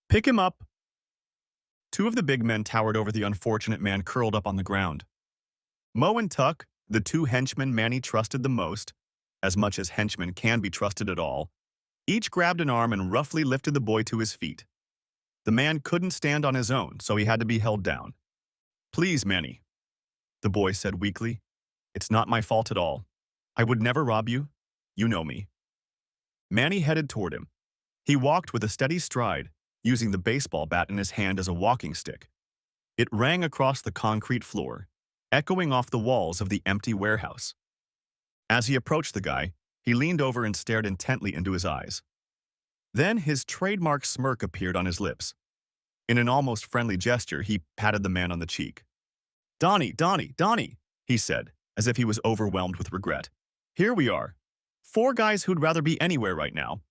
Pick him up. Two of the big men towered over the unfortunate man curled up on the ground. Mo and Tuck, the two henchmen Manny trusted the most, as much as henchmen can be trusted at all, each grabbed an arm and roughly lifted the boy to his feet. The man couldn't stand on his own, so he had to be held down. "Please, Manny," the boy said weakly. "It's not my fault at all. I would never rob you. You know me." Manny headed toward him. He walked with a steady stride, using the baseball bat in his hand as a walking stick. It rang across the concrete floor, echoing off the walls of the empty warehouse. As he approached the guy, he leaned over and stared intently into his eyes. Then his trademark smirk appeared on his lips. In an almost friendly gesture, he patted the man on the cheek. Donnie, he said, as if he was overwhelmed with regret. "Here we are. Four guys who'd rather be anywhere right now.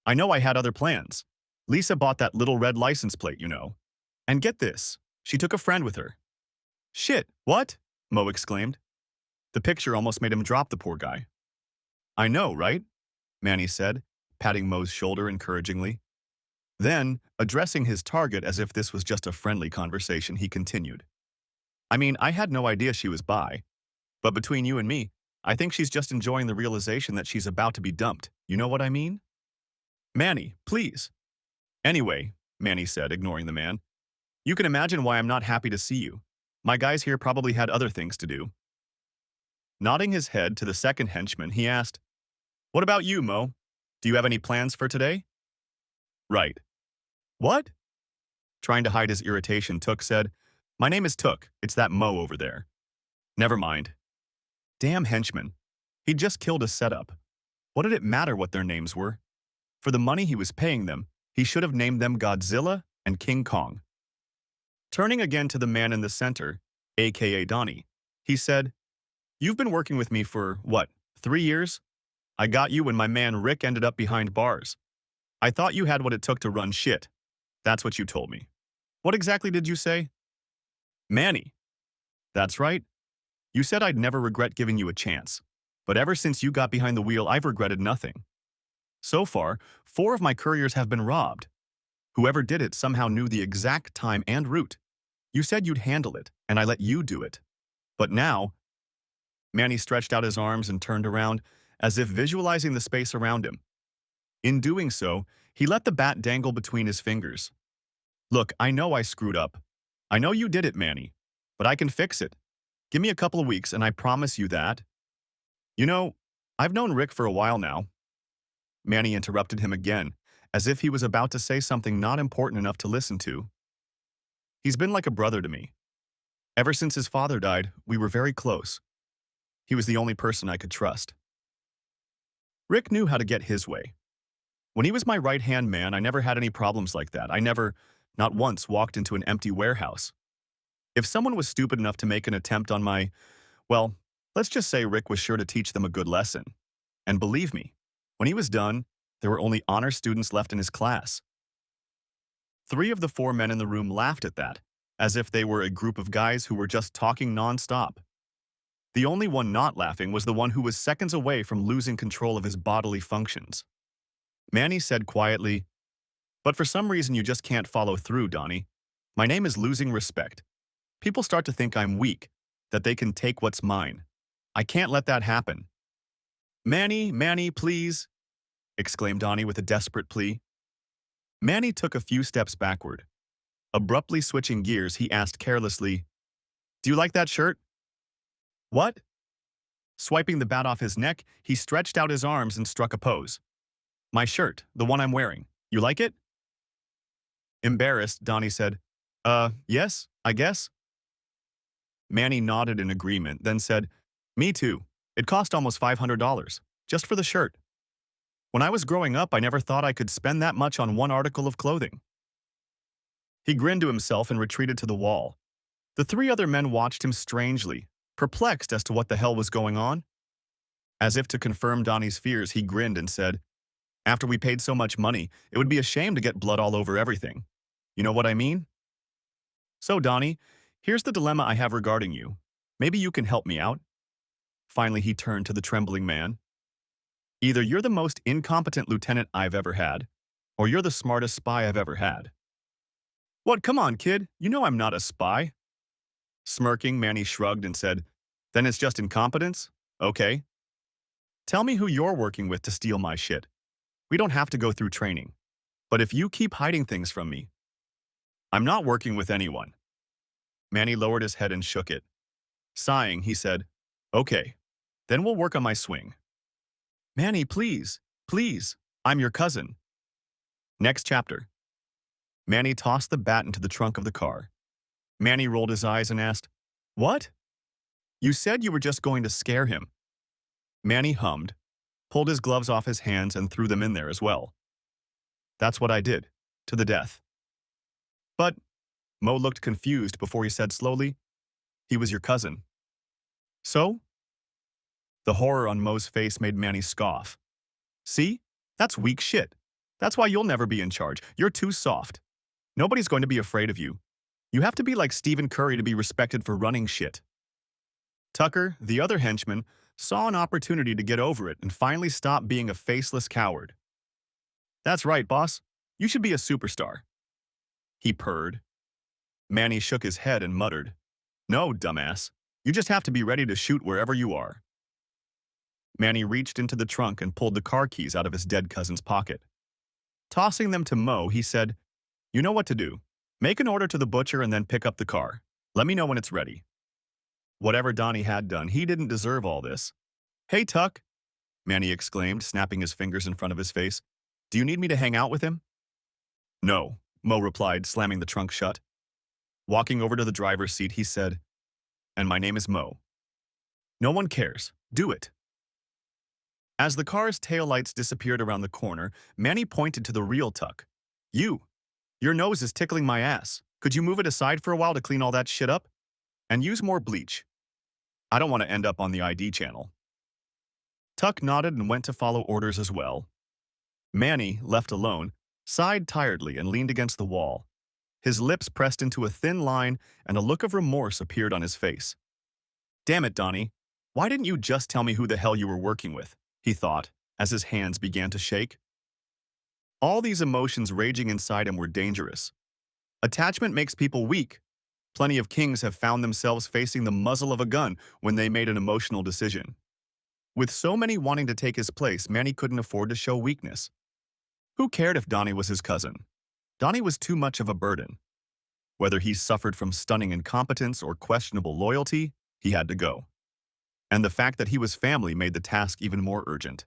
I know I had other plans. Lisa bought that little red license plate, you know. And get this, she took a friend with her." "Shit, what?" Mo exclaimed. The picture almost made him drop the poor guy. "I know, right?" Manny said, patting Mo's shoulder encouragingly. Then, addressing his target as if this was just a friendly conversation, he continued. "I mean, I had no idea she was bi. But between you and me, I think she's just enjoying the realization that she's about to be dumped. You know what I mean?" "Manny, please." "Anyway," Manny said, ignoring the man, "you can imagine why I'm not happy to see you. My guys here probably had other things to do." Nodding his head to the second henchman, he asked, "What about you, Mo? Do you have any plans for today?" "Right." "What?" Trying to hide his irritation, Took said, "My name is Took. It's that Mo over there." "Never mind." Damn henchman. He'd just killed a setup. What did it matter what their names were? For the money he was paying them, he should have named them Godzilla and King Kong. Turning again to the man in the center, aka Donnie, he said, "You've been working with me for, what, 3 years? I got you when my man Rick ended up behind bars. I thought you had what it took to run shit. That's what you told me. What exactly did you say?" "Manny." "That's right. You said I'd never regret giving you a chance. But ever since you got behind the wheel, I've regretted nothing. So far, 4 of my couriers have been robbed. Whoever did it somehow knew the exact time and route. You said you'd handle it, and I let you do it. But now—" Manny stretched out his arms and turned around, as if visualizing the space around him. In doing so, he let the bat dangle between his fingers. "Look, I know I screwed up. I know you did it, Manny. But I can fix it. Give me a couple of weeks, and I promise you that." "You know, I've known Rick for a while now." Manny interrupted him again, as if he was about to say something not important enough to listen to. "He's been like a brother to me. Ever since his father died, we were very close. He was the only person I could trust." Rick knew how to get his way. When he was my right-hand man, I never had any problems like that. I never, not once, walked into an empty warehouse. If someone was stupid enough to make an attempt on well, let's just say Rick was sure to teach them a good lesson. And believe me, when he was done, there were only honor students left in his class. 3 of the 4 men in the room laughed at that, as if they were a group of guys who were just talking non-stop. The only one not laughing was the one who was seconds away from losing control of his bodily functions. Manny said quietly, "But for some reason you just can't follow through, Donnie. My name is losing respect. People start to think I'm weak, that they can take what's mine. I can't let that happen." Manny, please," exclaimed Donnie with a desperate plea. Manny took a few steps backward. Abruptly switching gears, he asked carelessly, "Do you like that shirt?" "What?" Swiping the bat off his neck, he stretched out his arms and struck a pose. "My shirt, the one I'm wearing. You like it?" Embarrassed, Donnie said, Yes, I guess." Manny nodded in agreement, then said, "Me too. It cost almost $500, just for the shirt. When I was growing up, I never thought I could spend that much on one article of clothing." He grinned to himself and retreated to the wall. The 3 other men watched him strangely, perplexed as to what the hell was going on. As if to confirm Donnie's fears, he grinned and said, "After we paid so much money, it would be a shame to get blood all over everything. You know what I mean? So, Donnie, here's the dilemma I have regarding you. Maybe you can help me out." Finally, he turned to the trembling man. "Either you're the most incompetent lieutenant I've ever had, or you're the smartest spy I've ever had. What, come on, kid, you know I'm not a spy. Smirking, Manny shrugged and said, then it's just incompetence? Okay. Tell me who you're working with to steal my shit. We don't have to go through training. But if you keep hiding things from me, I'm not working with anyone. Manny lowered his head and shook it. Sighing, he said, okay, then we'll work on my swing. Manny, please, please, I'm your cousin. Next chapter. Manny tossed the bat into the trunk of the car. Manny rolled his eyes and asked, what? You said you were just going to scare him. Manny hummed, pulled his gloves off his hands and threw them in there as well. That's what I did, to the death. But, Mo looked confused before he said slowly, he was your cousin. So? The horror on Mo's face made Manny scoff. See? That's weak shit. That's why you'll never be in charge. You're too soft. Nobody's going to be afraid of you. You have to be like Stephen Curry to be respected for running shit. Tucker, the other henchman, saw an opportunity to get over it and finally stop being a faceless coward. That's right, boss. You should be a superstar. He purred. Manny shook his head and muttered, no, dumbass. You just have to be ready to shoot wherever you are. Manny reached into the trunk and pulled the car keys out of his dead cousin's pocket. Tossing them to Mo, he said, you know what to do. Make an order to the butcher and then pick up the car. Let me know when it's ready. Whatever Donnie had done, he didn't deserve all this. Hey, Tuck, Manny exclaimed, snapping his fingers in front of his face. Do you need me to hang out with him? No, Mo replied, slamming the trunk shut. Walking over to the driver's seat, he said, and my name is Mo. No one cares. Do it. As the car's taillights disappeared around the corner, Manny pointed to the real Tuck. Your nose is tickling my ass. Could you move it aside for a while to clean all that shit up? And use more bleach. I don't want to end up on the ID channel. Tuck nodded and went to follow orders as well. Manny, left alone, sighed tiredly and leaned against the wall. His lips pressed into a thin line and a look of remorse appeared on his face. Damn it, Donnie. Why didn't you just tell me who the hell you were working with? He thought, as his hands began to shake. All these emotions raging inside him were dangerous. Attachment makes people weak. Plenty of kings have found themselves facing the muzzle of a gun when they made an emotional decision. With so many wanting to take his place, Manny couldn't afford to show weakness. Who cared if Donnie was his cousin? Donnie was too much of a burden. Whether he suffered from stunning incompetence or questionable loyalty, he had to go. And the fact that he was family made the task even more urgent.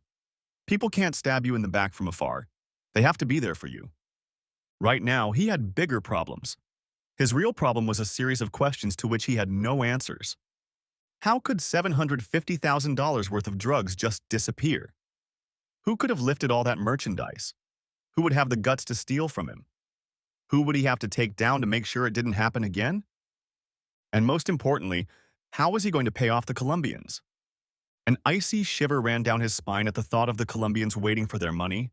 People can't stab you in the back from afar. They have to be there for you. Right now, he had bigger problems. His real problem was a series of questions to which he had no answers. How could $750,000 worth of drugs just disappear? Who could have lifted all that merchandise? Who would have the guts to steal from him? Who would he have to take down to make sure it didn't happen again? And most importantly, how was he going to pay off the Colombians? An icy shiver ran down his spine at the thought of the Colombians waiting for their money.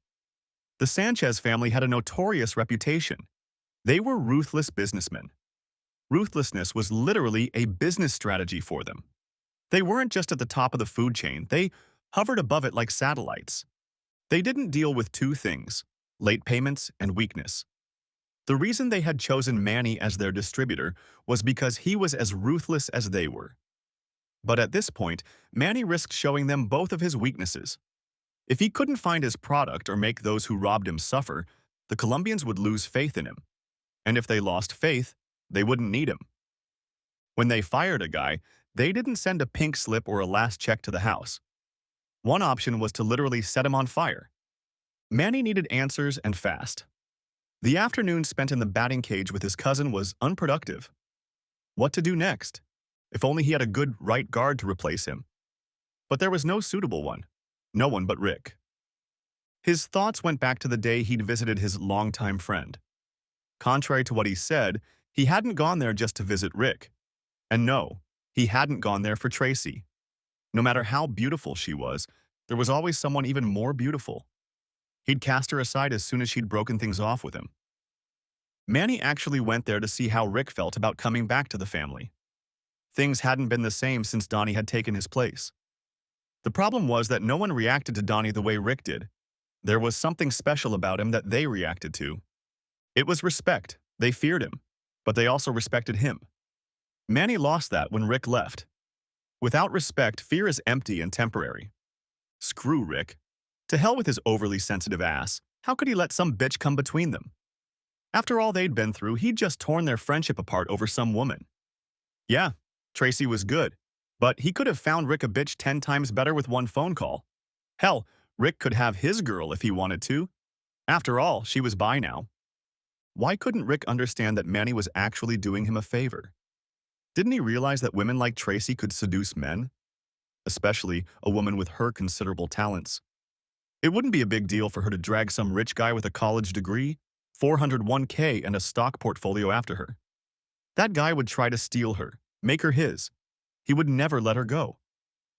The Sanchez family had a notorious reputation. They were ruthless businessmen. Ruthlessness was literally a business strategy for them. They weren't just at the top of the food chain, they hovered above it like satellites. They didn't deal with two things, late payments and weakness. The reason they had chosen Manny as their distributor was because he was as ruthless as they were. But at this point, Manny risked showing them both of his weaknesses. If he couldn't find his product or make those who robbed him suffer, the Colombians would lose faith in him. And if they lost faith, they wouldn't need him. When they fired a guy, they didn't send a pink slip or a last check to the house. One option was to literally set him on fire. Manny needed answers and fast. The afternoon spent in the batting cage with his cousin was unproductive. What to do next? If only he had a good right guard to replace him. But there was no suitable one. No one but Rick. His thoughts went back to the day he'd visited his longtime friend. Contrary to what he said, he hadn't gone there just to visit Rick. And no, he hadn't gone there for Tracy. No matter how beautiful she was, there was always someone even more beautiful. He'd cast her aside as soon as she'd broken things off with him. Manny actually went there to see how Rick felt about coming back to the family. Things hadn't been the same since Donnie had taken his place. The problem was that no one reacted to Donnie the way Rick did. There was something special about him that they reacted to. It was respect, They feared him, but they also respected him. Manny lost that when Rick left. Without respect, fear is empty and temporary. Screw Rick. To hell with his overly sensitive ass. How could he let some bitch come between them? After all they'd been through, he'd just torn their friendship apart over some woman. Yeah, Tracy was good, but he could have found Rick a bitch 10 times better with one phone call. Hell, Rick could have his girl if he wanted to. After all, she was bi now. Why couldn't Rick understand that Manny was actually doing him a favor? Didn't he realize that women like Tracy could seduce men? Especially a woman with her considerable talents. It wouldn't be a big deal for her to drag some rich guy with a college degree, 401k, and a stock portfolio after her. That guy would try to steal her, make her his. He would never let her go.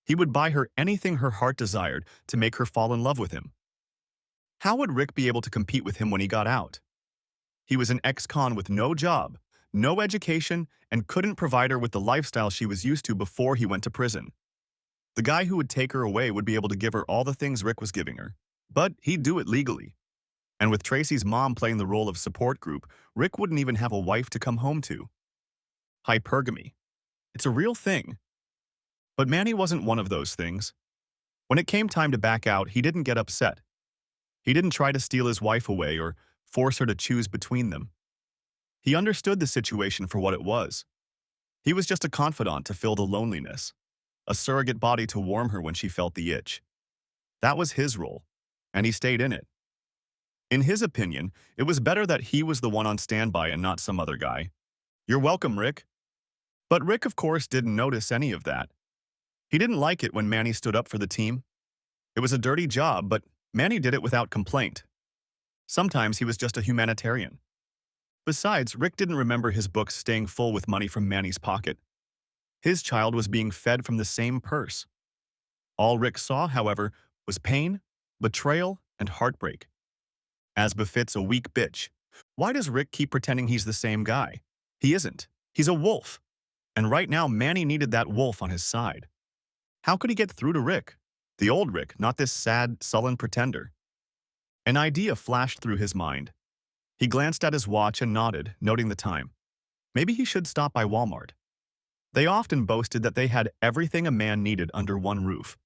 He would buy her anything her heart desired to make her fall in love with him. How would Rick be able to compete with him when he got out? He was an ex-con with no job, no education, and couldn't provide her with the lifestyle she was used to before he went to prison. The guy who would take her away would be able to give her all the things Rick was giving her, but he'd do it legally. And with Tracy's mom playing the role of support group, Rick wouldn't even have a wife to come home to. Hypergamy. It's a real thing. But Manny wasn't one of those things. When it came time to back out, he didn't get upset. He didn't try to steal his wife away or force her to choose between them. He understood the situation for what it was. He was just a confidant to fill the loneliness, a surrogate body to warm her when she felt the itch. That was his role, and he stayed in it. In his opinion, it was better that he was the one on standby and not some other guy. You're welcome, Rick. But Rick, of course, didn't notice any of that. He didn't like it when Manny stood up for the team. It was a dirty job, but Manny did it without complaint. Sometimes he was just a humanitarian. Besides, Rick didn't remember his books staying full with money from Manny's pocket. His child was being fed from the same purse. All Rick saw, however, was pain, betrayal, and heartbreak. As befits a weak bitch. Why does Rick keep pretending he's the same guy? He isn't. He's a wolf. And right now, Manny needed that wolf on his side. How could he get through to Rick? The old Rick, not this sad, sullen pretender. An idea flashed through his mind. He glanced at his watch and nodded, noting the time. Maybe he should stop by Walmart. They often boasted that they had everything a man needed under one roof.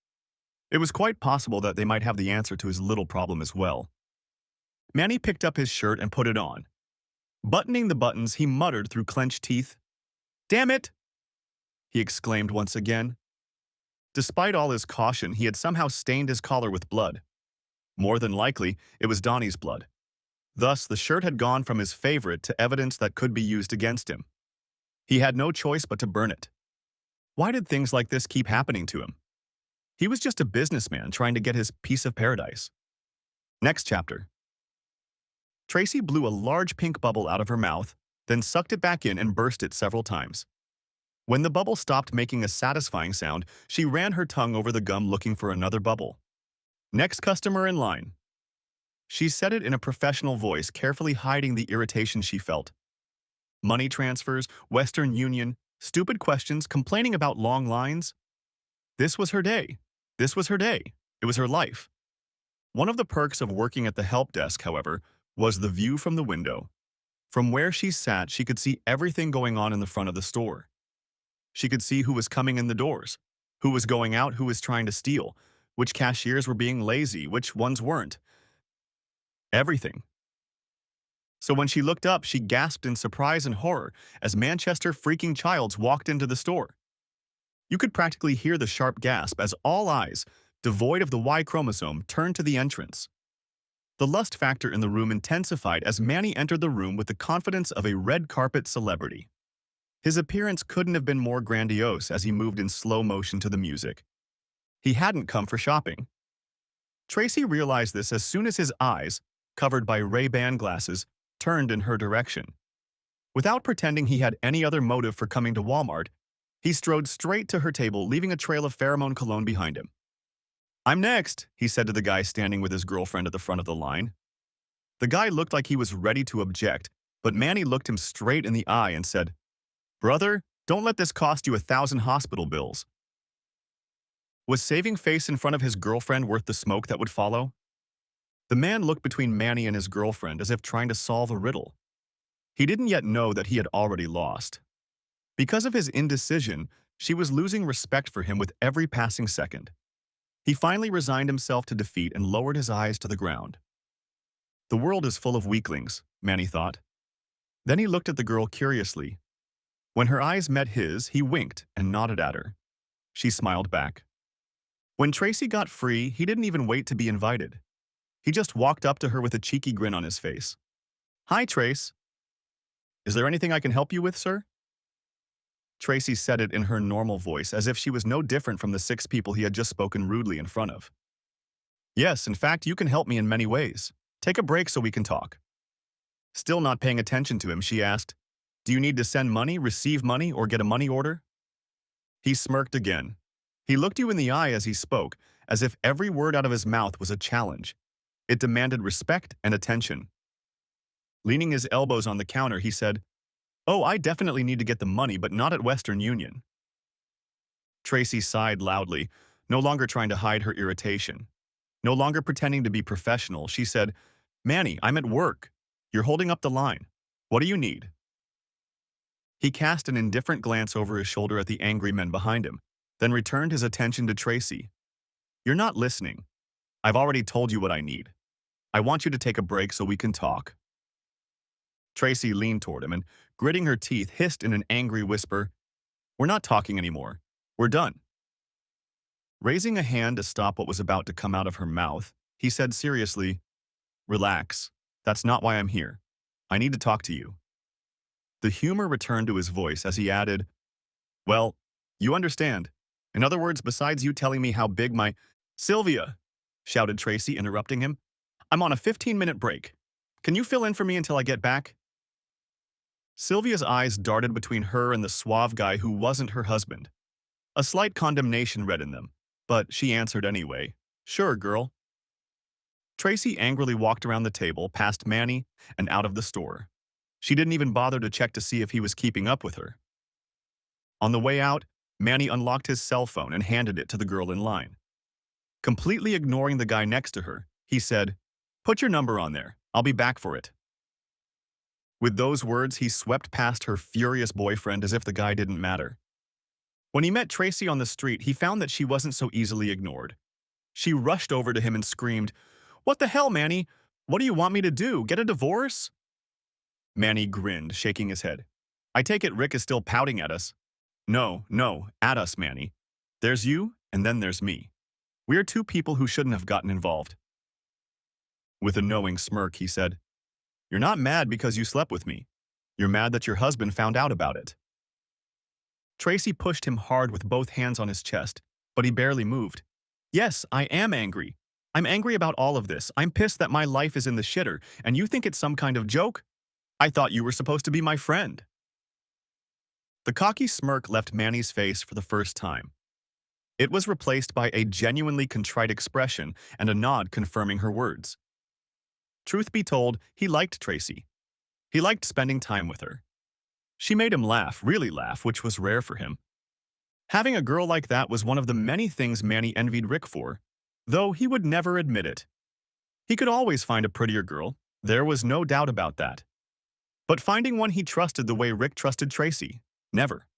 It was quite possible that they might have the answer to his little problem as well. Manny picked up his shirt and put it on. Buttoning the buttons, he muttered through clenched teeth. "Damn it!" he exclaimed once again. Despite all his caution, he had somehow stained his collar with blood. More than likely, it was Donnie's blood. Thus, the shirt had gone from his favorite to evidence that could be used against him. He had no choice but to burn it. Why did things like this keep happening to him? He was just a businessman trying to get his piece of paradise. Next chapter. Tracy blew a large pink bubble out of her mouth, then sucked it back in and burst it several times. When the bubble stopped making a satisfying sound, she ran her tongue over the gum looking for another bubble. Next customer in line. She said it in a professional voice, carefully hiding the irritation she felt. Money transfers, Western Union, stupid questions, complaining about long lines. This was her day. This was her day. It was her life. One of the perks of working at the help desk, however, was the view from the window. From where she sat, she could see everything going on in the front of the store. She could see who was coming in the doors, who was going out, who was trying to steal, which cashiers were being lazy, which ones weren't. Everything. So when she looked up, she gasped in surprise and horror as Manchester freaking Childs walked into the store. You could practically hear the sharp gasp as all eyes, devoid of the Y chromosome, turned to the entrance. The lust factor in the room intensified as Manny entered the room with the confidence of a red carpet celebrity. His appearance couldn't have been more grandiose as he moved in slow motion to the music. He hadn't come for shopping. Tracy realized this as soon as his eyes, covered by Ray-Ban glasses, turned in her direction. Without pretending he had any other motive for coming to Walmart, he strode straight to her table, leaving a trail of pheromone cologne behind him. "I'm next," he said to the guy standing with his girlfriend at the front of the line. The guy looked like he was ready to object, but Manny looked him straight in the eye and said, "Brother, don't let this cost you 1,000 hospital bills." Was saving face in front of his girlfriend worth the smoke that would follow? The man looked between Manny and his girlfriend as if trying to solve a riddle. He didn't yet know that he had already lost. Because of his indecision, she was losing respect for him with every passing second. He finally resigned himself to defeat and lowered his eyes to the ground. The world is full of weaklings, Manny thought. Then he looked at the girl curiously. When her eyes met his, he winked and nodded at her. She smiled back. When Tracy got free, he didn't even wait to be invited. He just walked up to her with a cheeky grin on his face. "Hi, Trace. Is there anything I can help you with, sir?" Tracy said it in her normal voice, as if she was no different from the 6 people he had just spoken rudely in front of. "Yes, in fact, you can help me in many ways. Take a break so we can talk." Still not paying attention to him, she asked, "Do you need to send money, receive money, or get a money order?" He smirked again. He looked you in the eye as he spoke, as if every word out of his mouth was a challenge. It demanded respect and attention. Leaning his elbows on the counter, he said, "Oh, I definitely need to get the money, but not at Western Union." Tracy sighed loudly, no longer trying to hide her irritation. No longer pretending to be professional, she said, "Manny, I'm at work. You're holding up the line. What do you need?" He cast an indifferent glance over his shoulder at the angry men behind him, then returned his attention to Tracy. "You're not listening. I've already told you what I need. I want you to take a break so we can talk." Tracy leaned toward him and, gritting her teeth, hissed in an angry whisper, "We're not talking anymore. We're done." Raising a hand to stop what was about to come out of her mouth, he said seriously, "Relax. That's not why I'm here. I need to talk to you." The humor returned to his voice as he added, "Well, you understand. In other words, besides you telling me how big my—" "Sylvia!" shouted Tracy, interrupting him. "I'm on a 15-minute break. Can you fill in for me until I get back?" Sylvia's eyes darted between her and the suave guy who wasn't her husband. A slight condemnation read in them, but she answered anyway, "Sure, girl." Tracy angrily walked around the table, past Manny, and out of the store. She didn't even bother to check to see if he was keeping up with her. On the way out, Manny unlocked his cell phone and handed it to the girl in line. Completely ignoring the guy next to her, he said, "Put your number on there. I'll be back for it." With those words, he swept past her furious boyfriend as if the guy didn't matter. When he met Tracy on the street, he found that she wasn't so easily ignored. She rushed over to him and screamed, "What the hell, Manny? What do you want me to do? Get a divorce?" Manny grinned, shaking his head. "I take it Rick is still pouting at us." No, at us, Manny. There's you, and then there's me. We're 2 people who shouldn't have gotten involved." With a knowing smirk, he said, "You're not mad because you slept with me. You're mad that your husband found out about it." Tracy pushed him hard with both hands on his chest, but he barely moved. "Yes, I am angry. I'm angry about all of this. I'm pissed that my life is in the shitter, and you think it's some kind of joke? I thought you were supposed to be my friend." The cocky smirk left Manny's face for the first time. It was replaced by a genuinely contrite expression and a nod confirming her words. Truth be told, he liked Tracy. He liked spending time with her. She made him laugh, really laugh, which was rare for him. Having a girl like that was one of the many things Manny envied Rick for, though he would never admit it. He could always find a prettier girl, there was no doubt about that. But finding one he trusted the way Rick trusted Tracy, never.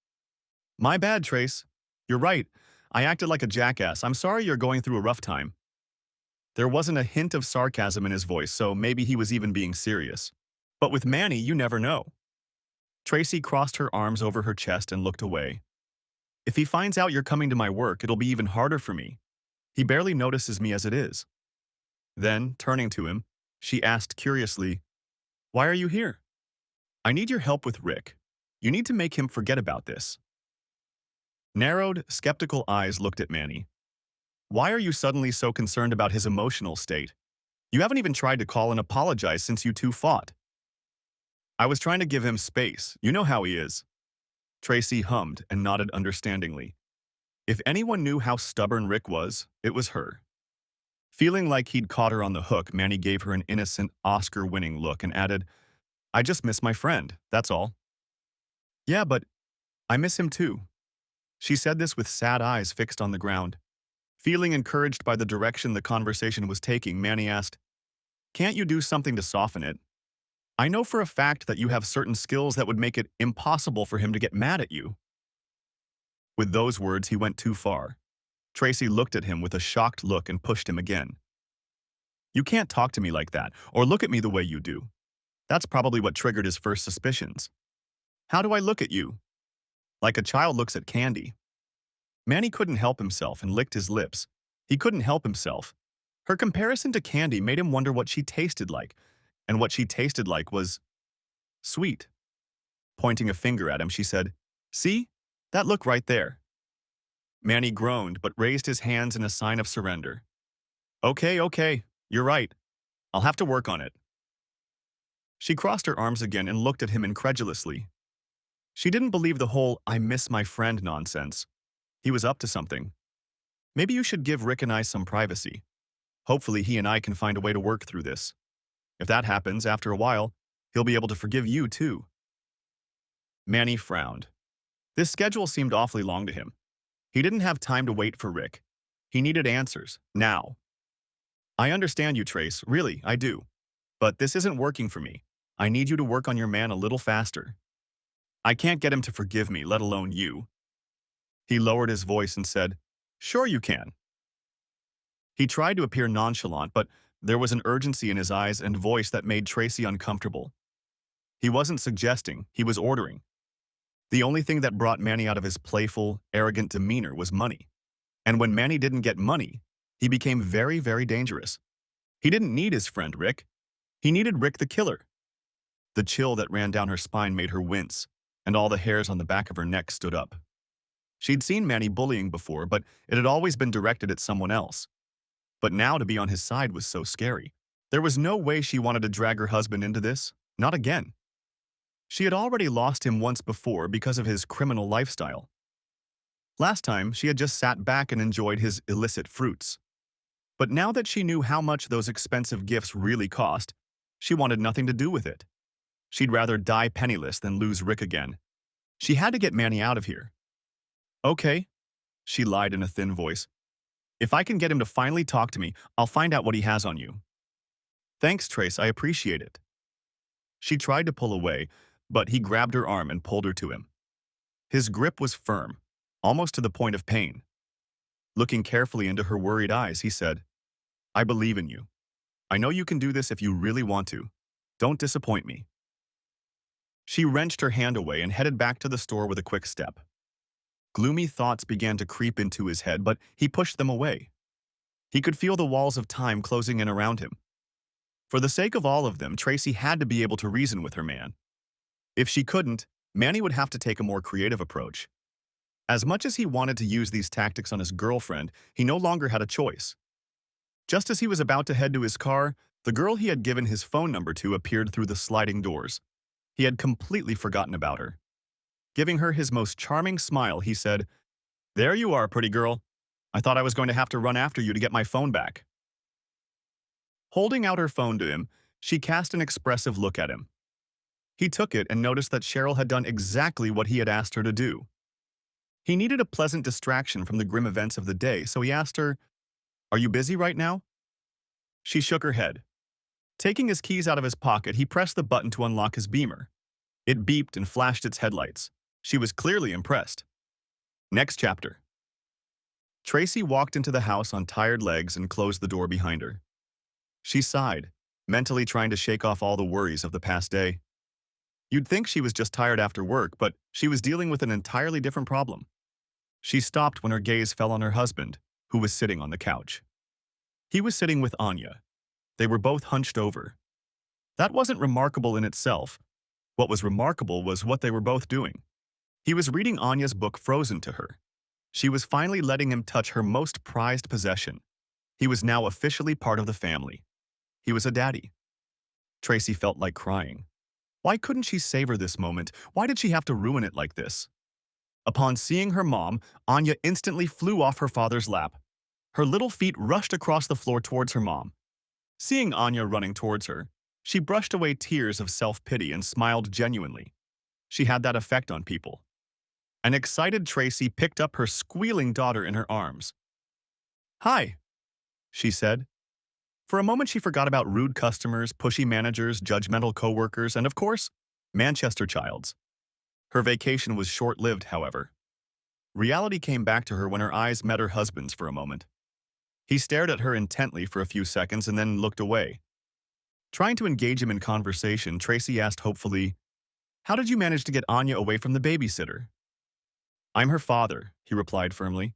"My bad, Trace. You're right. I acted like a jackass. I'm sorry you're going through a rough time." There wasn't a hint of sarcasm in his voice, so maybe he was even being serious. But with Manny, you never know. Tracy crossed her arms over her chest and looked away. "If he finds out you're coming to my work, it'll be even harder for me. He barely notices me as it is." Then, turning to him, she asked curiously, "Why are you here?" "I need your help with Rick. You need to make him forget about this." Narrowed, skeptical eyes looked at Manny. "Why are you suddenly so concerned about his emotional state? You haven't even tried to call and apologize since you 2 fought." "I was trying to give him space. You know how he is." Tracy hummed and nodded understandingly. If anyone knew how stubborn Rick was, it was her. Feeling like he'd caught her on the hook, Manny gave her an innocent, Oscar-winning look and added, "I just miss my friend, that's all." "Yeah, but I miss him too." She said this with sad eyes fixed on the ground. Feeling encouraged by the direction the conversation was taking, Manny asked, "Can't you do something to soften it?" I know for a fact that you have certain skills that would make it impossible for him to get mad at you." With those words, he went too far. Tracy looked at him with a shocked look and pushed him again. "You can't talk to me like that, or look at me the way you do." That's probably what triggered his first suspicions. "How do I look at you?" "Like a child looks at candy." Manny couldn't help himself and licked his lips. He couldn't help himself. Her comparison to candy made him wonder what she tasted like, and what she tasted like was sweet. Pointing a finger at him, she said, "See? That look right there." Manny groaned but raised his hands in a sign of surrender. "Okay, okay, you're right. I'll have to work on it." She crossed her arms again and looked at him incredulously. She didn't believe the whole "I miss my friend" nonsense. He was up to something. "Maybe you should give Rick and I some privacy. Hopefully he and I can find a way to work through this. If that happens, after a while, he'll be able to forgive you too." Manny frowned. This schedule seemed awfully long to him. He didn't have time to wait for Rick. He needed answers, now. "I understand you, Trace, really, I do. But this isn't working for me. I need you to work on your man a little faster. I can't get him to forgive me, let alone you." He lowered his voice and said, "Sure you can." He tried to appear nonchalant, but there was an urgency in his eyes and voice that made Tracy uncomfortable. He wasn't suggesting, he was ordering. The only thing that brought Manny out of his playful, arrogant demeanor was money. And when Manny didn't get money, he became very, very dangerous. He didn't need his friend Rick. He needed Rick the killer. The chill that ran down her spine made her wince, and all the hairs on the back of her neck stood up. She'd seen Manny bullying before, but it had always been directed at someone else. But now to be on his side was so scary. There was no way she wanted to drag her husband into this, not again. She had already lost him once before because of his criminal lifestyle. Last time, she had just sat back and enjoyed his illicit fruits. But now that she knew how much those expensive gifts really cost, she wanted nothing to do with it. She'd rather die penniless than lose Rick again. She had to get Manny out of here. "Okay," she lied in a thin voice. "If I can get him to finally talk to me, I'll find out what he has on you." "Thanks, Trace, I appreciate it." She tried to pull away, but he grabbed her arm and pulled her to him. His grip was firm, almost to the point of pain. Looking carefully into her worried eyes, he said, "I believe in you. I know you can do this if you really want to. Don't disappoint me." She wrenched her hand away and headed back to the store with a quick step. Gloomy thoughts began to creep into his head, but he pushed them away. He could feel the walls of time closing in around him. For the sake of all of them, Tracy had to be able to reason with her man. If she couldn't, Manny would have to take a more creative approach. As much as he wanted to use these tactics on his girlfriend, he no longer had a choice. Just as he was about to head to his car, the girl he had given his phone number to appeared through the sliding doors. He had completely forgotten about her. Giving her his most charming smile, he said, "There you are, pretty girl. I thought I was going to have to run after you to get my phone back." Holding out her phone to him, she cast an expressive look at him. He took it and noticed that Cheryl had done exactly what he had asked her to do. He needed a pleasant distraction from the grim events of the day, so he asked her, "Are you busy right now?" She shook her head. Taking his keys out of his pocket, he pressed the button to unlock his Beamer. It beeped and flashed its headlights. She was clearly impressed. Next chapter. Tracy walked into the house on tired legs and closed the door behind her. She sighed, mentally trying to shake off all the worries of the past day. You'd think she was just tired after work, but she was dealing with an entirely different problem. She stopped when her gaze fell on her husband, who was sitting on the couch. He was sitting with Anya. They were both hunched over. That wasn't remarkable in itself. What was remarkable was what they were both doing. He was reading Anya's book Frozen to her. She was finally letting him touch her most prized possession. He was now officially part of the family. He was a daddy. Tracy felt like crying. Why couldn't she savor this moment? Why did she have to ruin it like this? Upon seeing her mom, Anya instantly flew off her father's lap. Her little feet rushed across the floor towards her mom. Seeing Anya running towards her, she brushed away tears of self-pity and smiled genuinely. She had that effect on people. An excited Tracy picked up her squealing daughter in her arms. "Hi," she said. For a moment, she forgot about rude customers, pushy managers, judgmental coworkers, and of course, Manchester Childs. Her vacation was short-lived, however. Reality came back to her when her eyes met her husband's for a moment. He stared at her intently for a few seconds and then looked away. Trying to engage him in conversation, Tracy asked hopefully, "How did you manage to get Anya away from the babysitter?" "I'm her father," he replied firmly.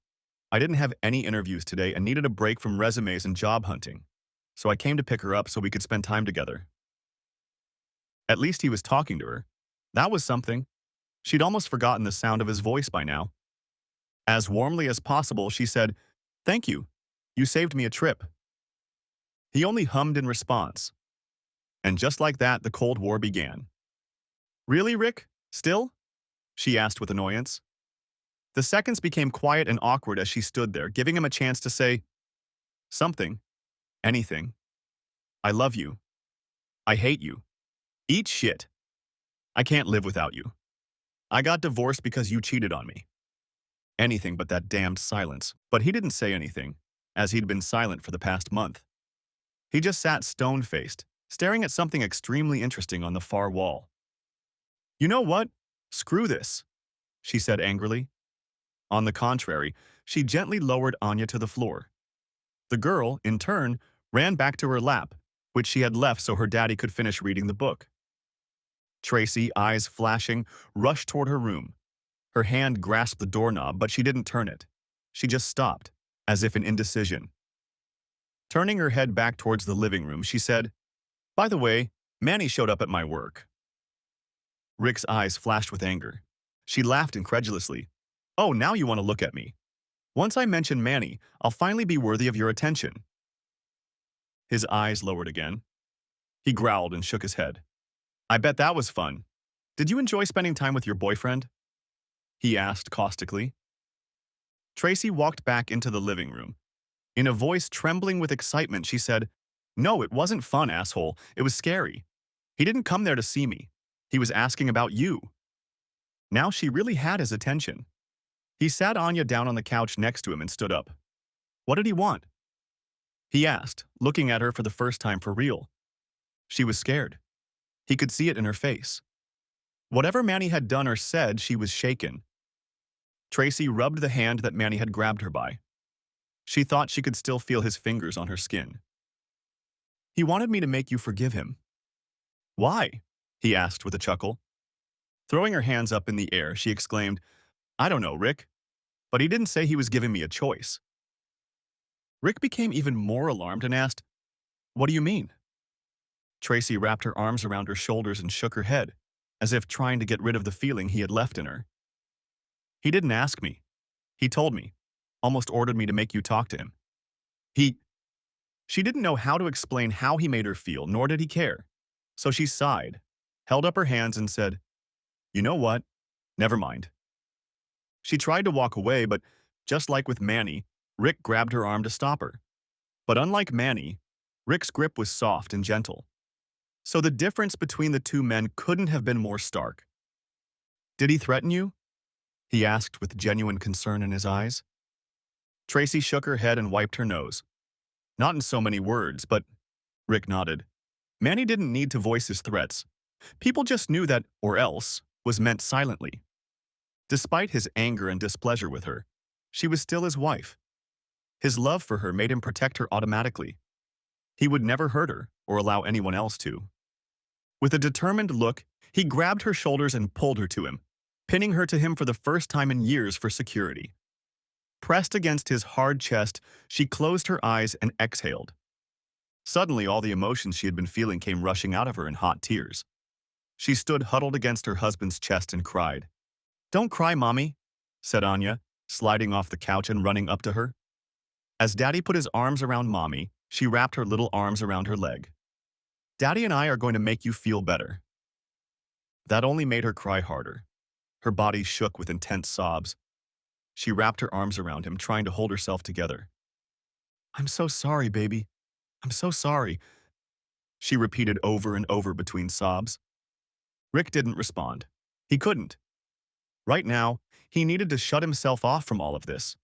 "I didn't have any interviews today and needed a break from resumes and job hunting, so I came to pick her up so we could spend time together." At least he was talking to her. That was something. She'd almost forgotten the sound of his voice by now. As warmly as possible, she said, "Thank you. You saved me a trip." He only hummed in response. And just like that, the Cold War began. "Really, Rick? Still?" she asked with annoyance. The seconds became quiet and awkward as she stood there, giving him a chance to say something, anything. "I love you. I hate you. Eat shit. I can't live without you. I got divorced because you cheated on me." Anything but that damned silence. But he didn't say anything, as he'd been silent for the past month. He just sat stone-faced, staring at something extremely interesting on the far wall. "You know what? Screw this," she said angrily. On the contrary, she gently lowered Anya to the floor. The girl, in turn, ran back to her lap, which she had left so her daddy could finish reading the book. Tracy, eyes flashing, rushed toward her room. Her hand grasped the doorknob, but she didn't turn it. She just stopped, as if in indecision. Turning her head back towards the living room, she said, "By the way, Manny showed up at my work." Rick's eyes flashed with anger. She laughed incredulously. "Oh, now you want to look at me. Once I mention Manny, I'll finally be worthy of your attention." His eyes lowered again. He growled and shook his head. "I bet that was fun. Did you enjoy spending time with your boyfriend?" he asked caustically. Tracy walked back into the living room. In a voice trembling with excitement, she said, "No, it wasn't fun, asshole. It was scary. He didn't come there to see me. He was asking about you." Now she really had his attention. He sat Anya down on the couch next to him and stood up. "What did he want?" he asked, looking at her for the first time for real. She was scared. He could see it in her face. Whatever Manny had done or said, she was shaken. Tracy rubbed the hand that Manny had grabbed her by. She thought she could still feel his fingers on her skin. "He wanted me to make you forgive him." "Why?" he asked with a chuckle. Throwing her hands up in the air, she exclaimed, "I don't know, Rick. But he didn't say he was giving me a choice." Rick became even more alarmed and asked, "What do you mean?" Tracy wrapped her arms around her shoulders and shook her head, as if trying to get rid of the feeling he had left in her. "He didn't ask me. He told me. Almost ordered me to make you talk to him. He—" She didn't know how to explain how he made her feel, nor did he care. So she sighed, held up her hands and said, "You know what? Never mind." She tried to walk away, but just like with Manny, Rick grabbed her arm to stop her. But unlike Manny, Rick's grip was soft and gentle. So the difference between the two men couldn't have been more stark. "Did he threaten you?" he asked with genuine concern in his eyes. Tracy shook her head and wiped her nose. "Not in so many words, but—" Rick nodded. Manny didn't need to voice his threats. People just knew that "or else" was meant silently. Despite his anger and displeasure with her, she was still his wife. His love for her made him protect her automatically. He would never hurt her or allow anyone else to. With a determined look, he grabbed her shoulders and pulled her to him, pinning her to him for the first time in years for security. Pressed against his hard chest, she closed her eyes and exhaled. Suddenly, all the emotions she had been feeling came rushing out of her in hot tears. She stood huddled against her husband's chest and cried. "Don't cry, Mommy," said Anya, sliding off the couch and running up to her. As Daddy put his arms around Mommy, she wrapped her little arms around her leg. "Daddy and I are going to make you feel better." That only made her cry harder. Her body shook with intense sobs. She wrapped her arms around him, trying to hold herself together. "I'm so sorry, baby. I'm so sorry," she repeated over and over between sobs. Rick didn't respond. He couldn't. Right now, he needed to shut himself off from all of this.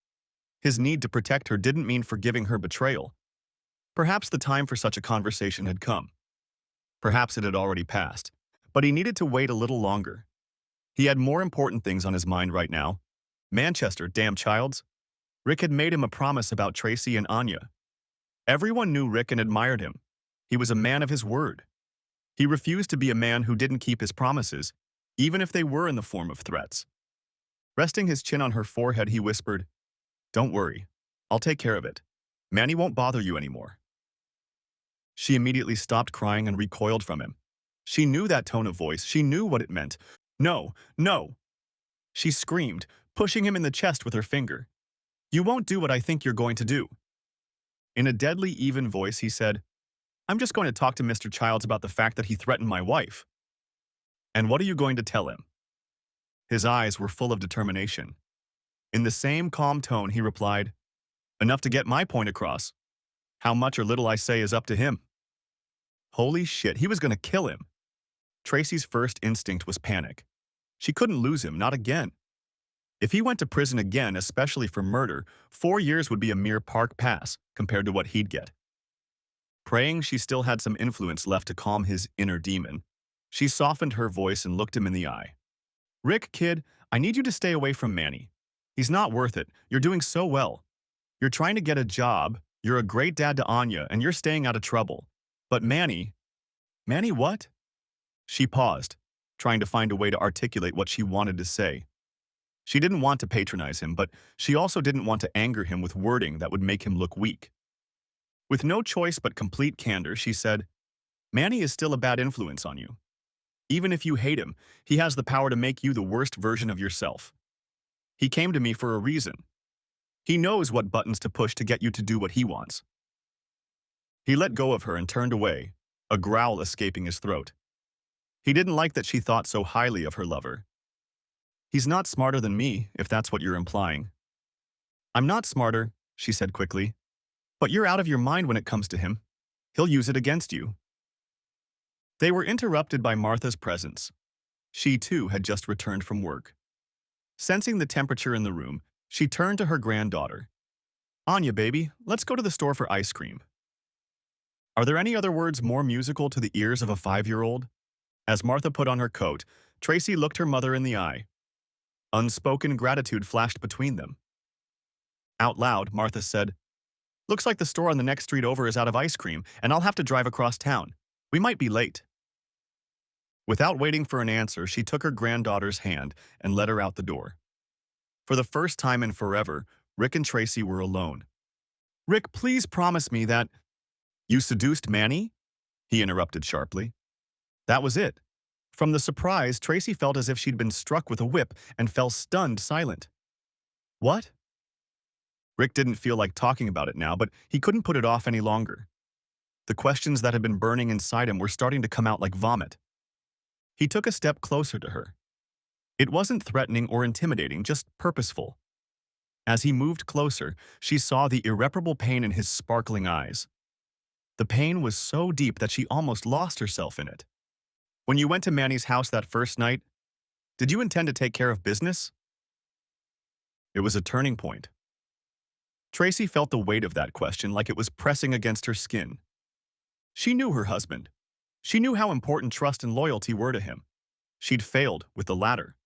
His need to protect her didn't mean forgiving her betrayal. Perhaps the time for such a conversation had come. Perhaps it had already passed. But he needed to wait a little longer. He had more important things on his mind right now. Manchester, damn childs. Rick had made him a promise about Tracy and Anya. Everyone knew Rick and admired him. He was a man of his word. He refused to be a man who didn't keep his promises, even if they were in the form of threats. Resting his chin on her forehead, he whispered, "Don't worry. I'll take care of it. Manny won't bother you anymore." She immediately stopped crying and recoiled from him. She knew that tone of voice. She knew what it meant. "No, no!" She screamed, pushing him in the chest with her finger. "You won't do what I think you're going to do." In a deadly even voice, he said, "I'm just going to talk to Mr. Childs about the fact that he threatened my wife." "And what are you going to tell him?" His eyes were full of determination. In the same calm tone, he replied, "Enough to get my point across. How much or little I say is up to him." Holy shit, he was going to kill him. Tracy's first instinct was panic. She couldn't lose him, not again. If he went to prison again, especially for murder, 4 years would be a mere park pass compared to what he'd get. Praying she still had some influence left to calm his inner demon, she softened her voice and looked him in the eye. "Rick, kid, I need you to stay away from Manny. He's not worth it. You're doing so well. You're trying to get a job, you're a great dad to Anya, and you're staying out of trouble. But Manny..." "Manny what?" She paused, trying to find a way to articulate what she wanted to say. She didn't want to patronize him, but she also didn't want to anger him with wording that would make him look weak. With no choice but complete candor, she said, "Manny is still a bad influence on you. Even if you hate him, he has the power to make you the worst version of yourself. He came to me for a reason. He knows what buttons to push to get you to do what he wants." He let go of her and turned away, a growl escaping his throat. He didn't like that she thought so highly of her lover. "He's not smarter than me, if that's what you're implying." "I'm not smarter," she said quickly. "But you're out of your mind when it comes to him. He'll use it against you." They were interrupted by Martha's presence. She, too, had just returned from work. Sensing the temperature in the room, she turned to her granddaughter. "Anya, baby, let's go to the store for ice cream." Are there any other words more musical to the ears of a 5-year-old? As Martha put on her coat, Tracy looked her mother in the eye. Unspoken gratitude flashed between them. Out loud, Martha said, "Looks like the store on the next street over is out of ice cream, and I'll have to drive across town. We might be late." Without waiting for an answer, she took her granddaughter's hand and led her out the door. For the first time in forever, Rick and Tracy were alone. "Rick, please promise me that—" "You seduced Manny?" he interrupted sharply. That was it. From the surprise, Tracy felt as if she'd been struck with a whip and fell stunned silent. "What?" Rick didn't feel like talking about it now, but he couldn't put it off any longer. The questions that had been burning inside him were starting to come out like vomit. He took a step closer to her. It wasn't threatening or intimidating, just purposeful. As he moved closer, she saw the irreparable pain in his sparkling eyes. The pain was so deep that she almost lost herself in it. "When you went to Manny's house that first night, did you intend to take care of business?" It was a turning point. Tracy felt the weight of that question like it was pressing against her skin. She knew her husband. She knew how important trust and loyalty were to him. She'd failed with the latter.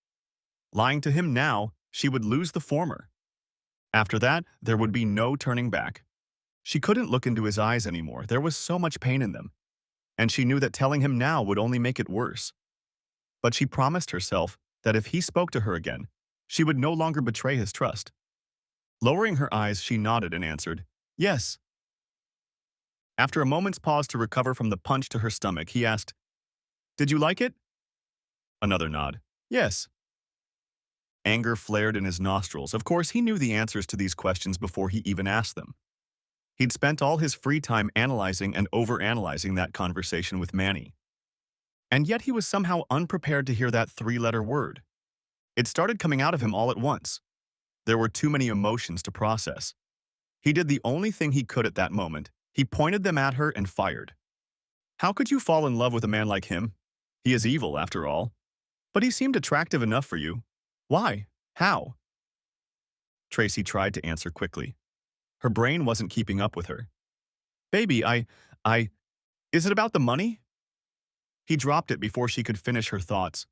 Lying to him now, she would lose the former. After that, there would be no turning back. She couldn't look into his eyes anymore. There was so much pain in them. And she knew that telling him now would only make it worse. But she promised herself that if he spoke to her again, she would no longer betray his trust. Lowering her eyes, she nodded and answered, "Yes." After a moment's pause to recover from the punch to her stomach, he asked, "Did you like it?" Another nod. "Yes." Anger flared in his nostrils. Of course, he knew the answers to these questions before he even asked them. He'd spent all his free time analyzing and overanalyzing that conversation with Manny. And yet he was somehow unprepared to hear that 3-letter word. It started coming out of him all at once. There were too many emotions to process. He did the only thing he could at that moment. He pointed them at her and fired. "How could you fall in love with a man like him? He is evil, after all. But he seemed attractive enough for you. Why? How?" Tracy tried to answer quickly. Her brain wasn't keeping up with her. Baby, I, is it about the money? He dropped it before she could finish her thoughts.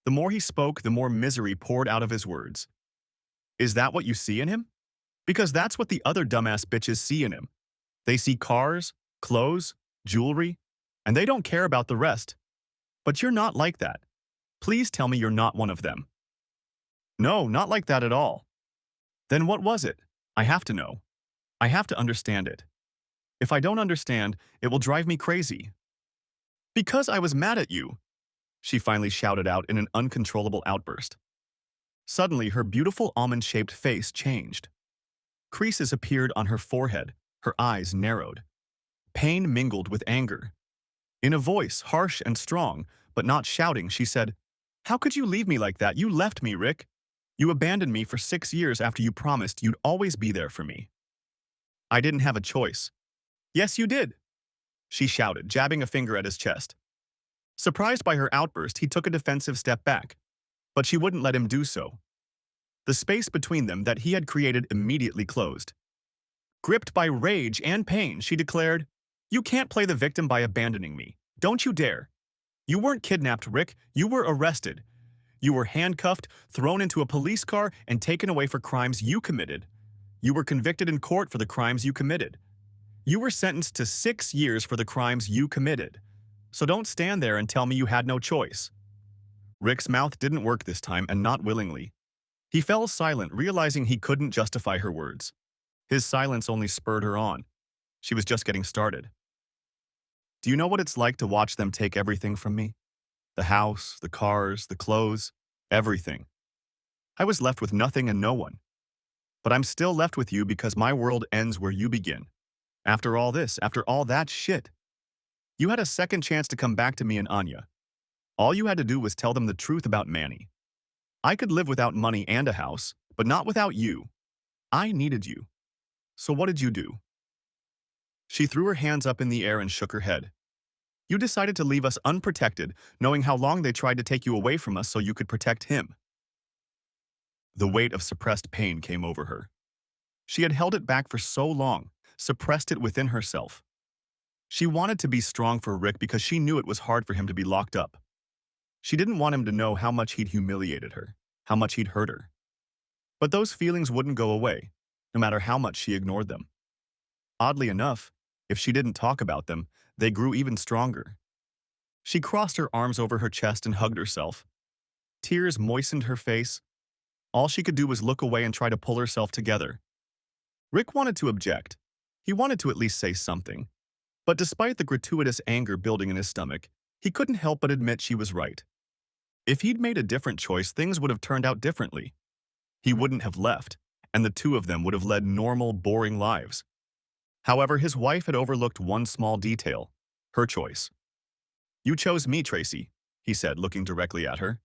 The more he spoke, the more misery poured out of his words. Is that what you see in him? Because that's what the other dumbass bitches see in him. They see cars, clothes, jewelry, and they don't care about the rest. But you're not like that. Please tell me you're not one of them. No, not like that at all. Then what was it? I have to know. I have to understand it. If I don't understand, it will drive me crazy. Because I was mad at you, she finally shouted out in an uncontrollable outburst. Suddenly, her beautiful almond-shaped face changed. Creases appeared on her forehead, her eyes narrowed. Pain mingled with anger. In a voice harsh and strong, but not shouting, she said, "How could you leave me like that? You left me, Rick. You abandoned me for 6 years after you promised you'd always be there for me. I didn't have a choice." "Yes, you did," she shouted, jabbing a finger at his chest. Surprised by her outburst, he took a defensive step back, but she wouldn't let him do so. The space between them that he had created immediately closed. Gripped by rage and pain, she declared, "You can't play the victim by abandoning me. Don't you dare. You weren't kidnapped, Rick. You were arrested. You were handcuffed, thrown into a police car, and taken away for crimes you committed. You were convicted in court for the crimes you committed. You were sentenced to 6 years for the crimes you committed. So don't stand there and tell me you had no choice." Rick's mouth didn't work this time, and not willingly. He fell silent, realizing he couldn't justify her words. His silence only spurred her on. She was just getting started. "Do you know what it's like to watch them take everything from me? The house, the cars, the clothes, everything. I was left with nothing and no one. But I'm still left with you because my world ends where you begin. After all this, after all that shit. You had a second chance to come back to me and Anya. All you had to do was tell them the truth about Manny. I could live without money and a house, but not without you. I needed you. So what did you do?" She threw her hands up in the air and shook her head. "You decided to leave us unprotected, knowing how long they tried to take you away from us so you could protect him." The weight of suppressed pain came over her. She had held it back for so long, suppressed it within herself. She wanted to be strong for Rick because she knew it was hard for him to be locked up. She didn't want him to know how much he'd humiliated her, how much he'd hurt her. But those feelings wouldn't go away, no matter how much she ignored them. Oddly enough, if she didn't talk about them, they grew even stronger. She crossed her arms over her chest and hugged herself. Tears moistened her face. All she could do was look away and try to pull herself together. Rick wanted to object. He wanted to at least say something. But despite the gratuitous anger building in his stomach, he couldn't help but admit she was right. If he'd made a different choice, things would have turned out differently. He wouldn't have left, and the two of them would have led normal, boring lives. However, his wife had overlooked one small detail: her choice. "You chose me, Tracy," he said, looking directly at her.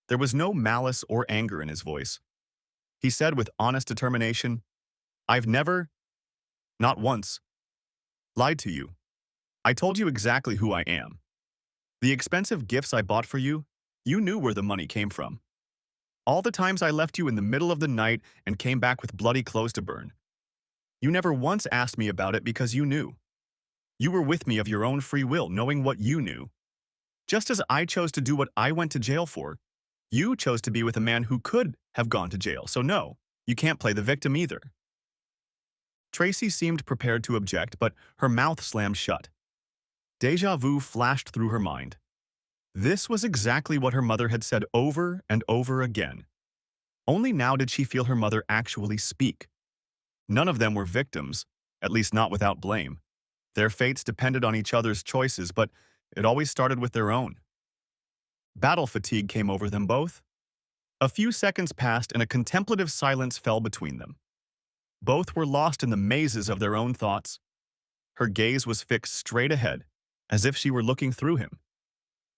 There was no malice or anger in his voice. He said with honest determination, "I've never, not once, lied to you. I told you exactly who I am. The expensive gifts I bought for you, you knew where the money came from. All the times I left you in the middle of the night and came back with bloody clothes to burn. You never once asked me about it because you knew. You were with me of your own free will, knowing what you knew. Just as I chose to do what I went to jail for, you chose to be with a man who could have gone to jail, so no, you can't play the victim either." Tracy seemed prepared to object, but her mouth slammed shut. Deja vu flashed through her mind. This was exactly what her mother had said over and over again. Only now did she feel her mother actually speak. None of them were victims, at least not without blame. Their fates depended on each other's choices, but it always started with their own. Battle fatigue came over them both. A few seconds passed and a contemplative silence fell between them. Both were lost in the mazes of their own thoughts. Her gaze was fixed straight ahead, as if she were looking through him.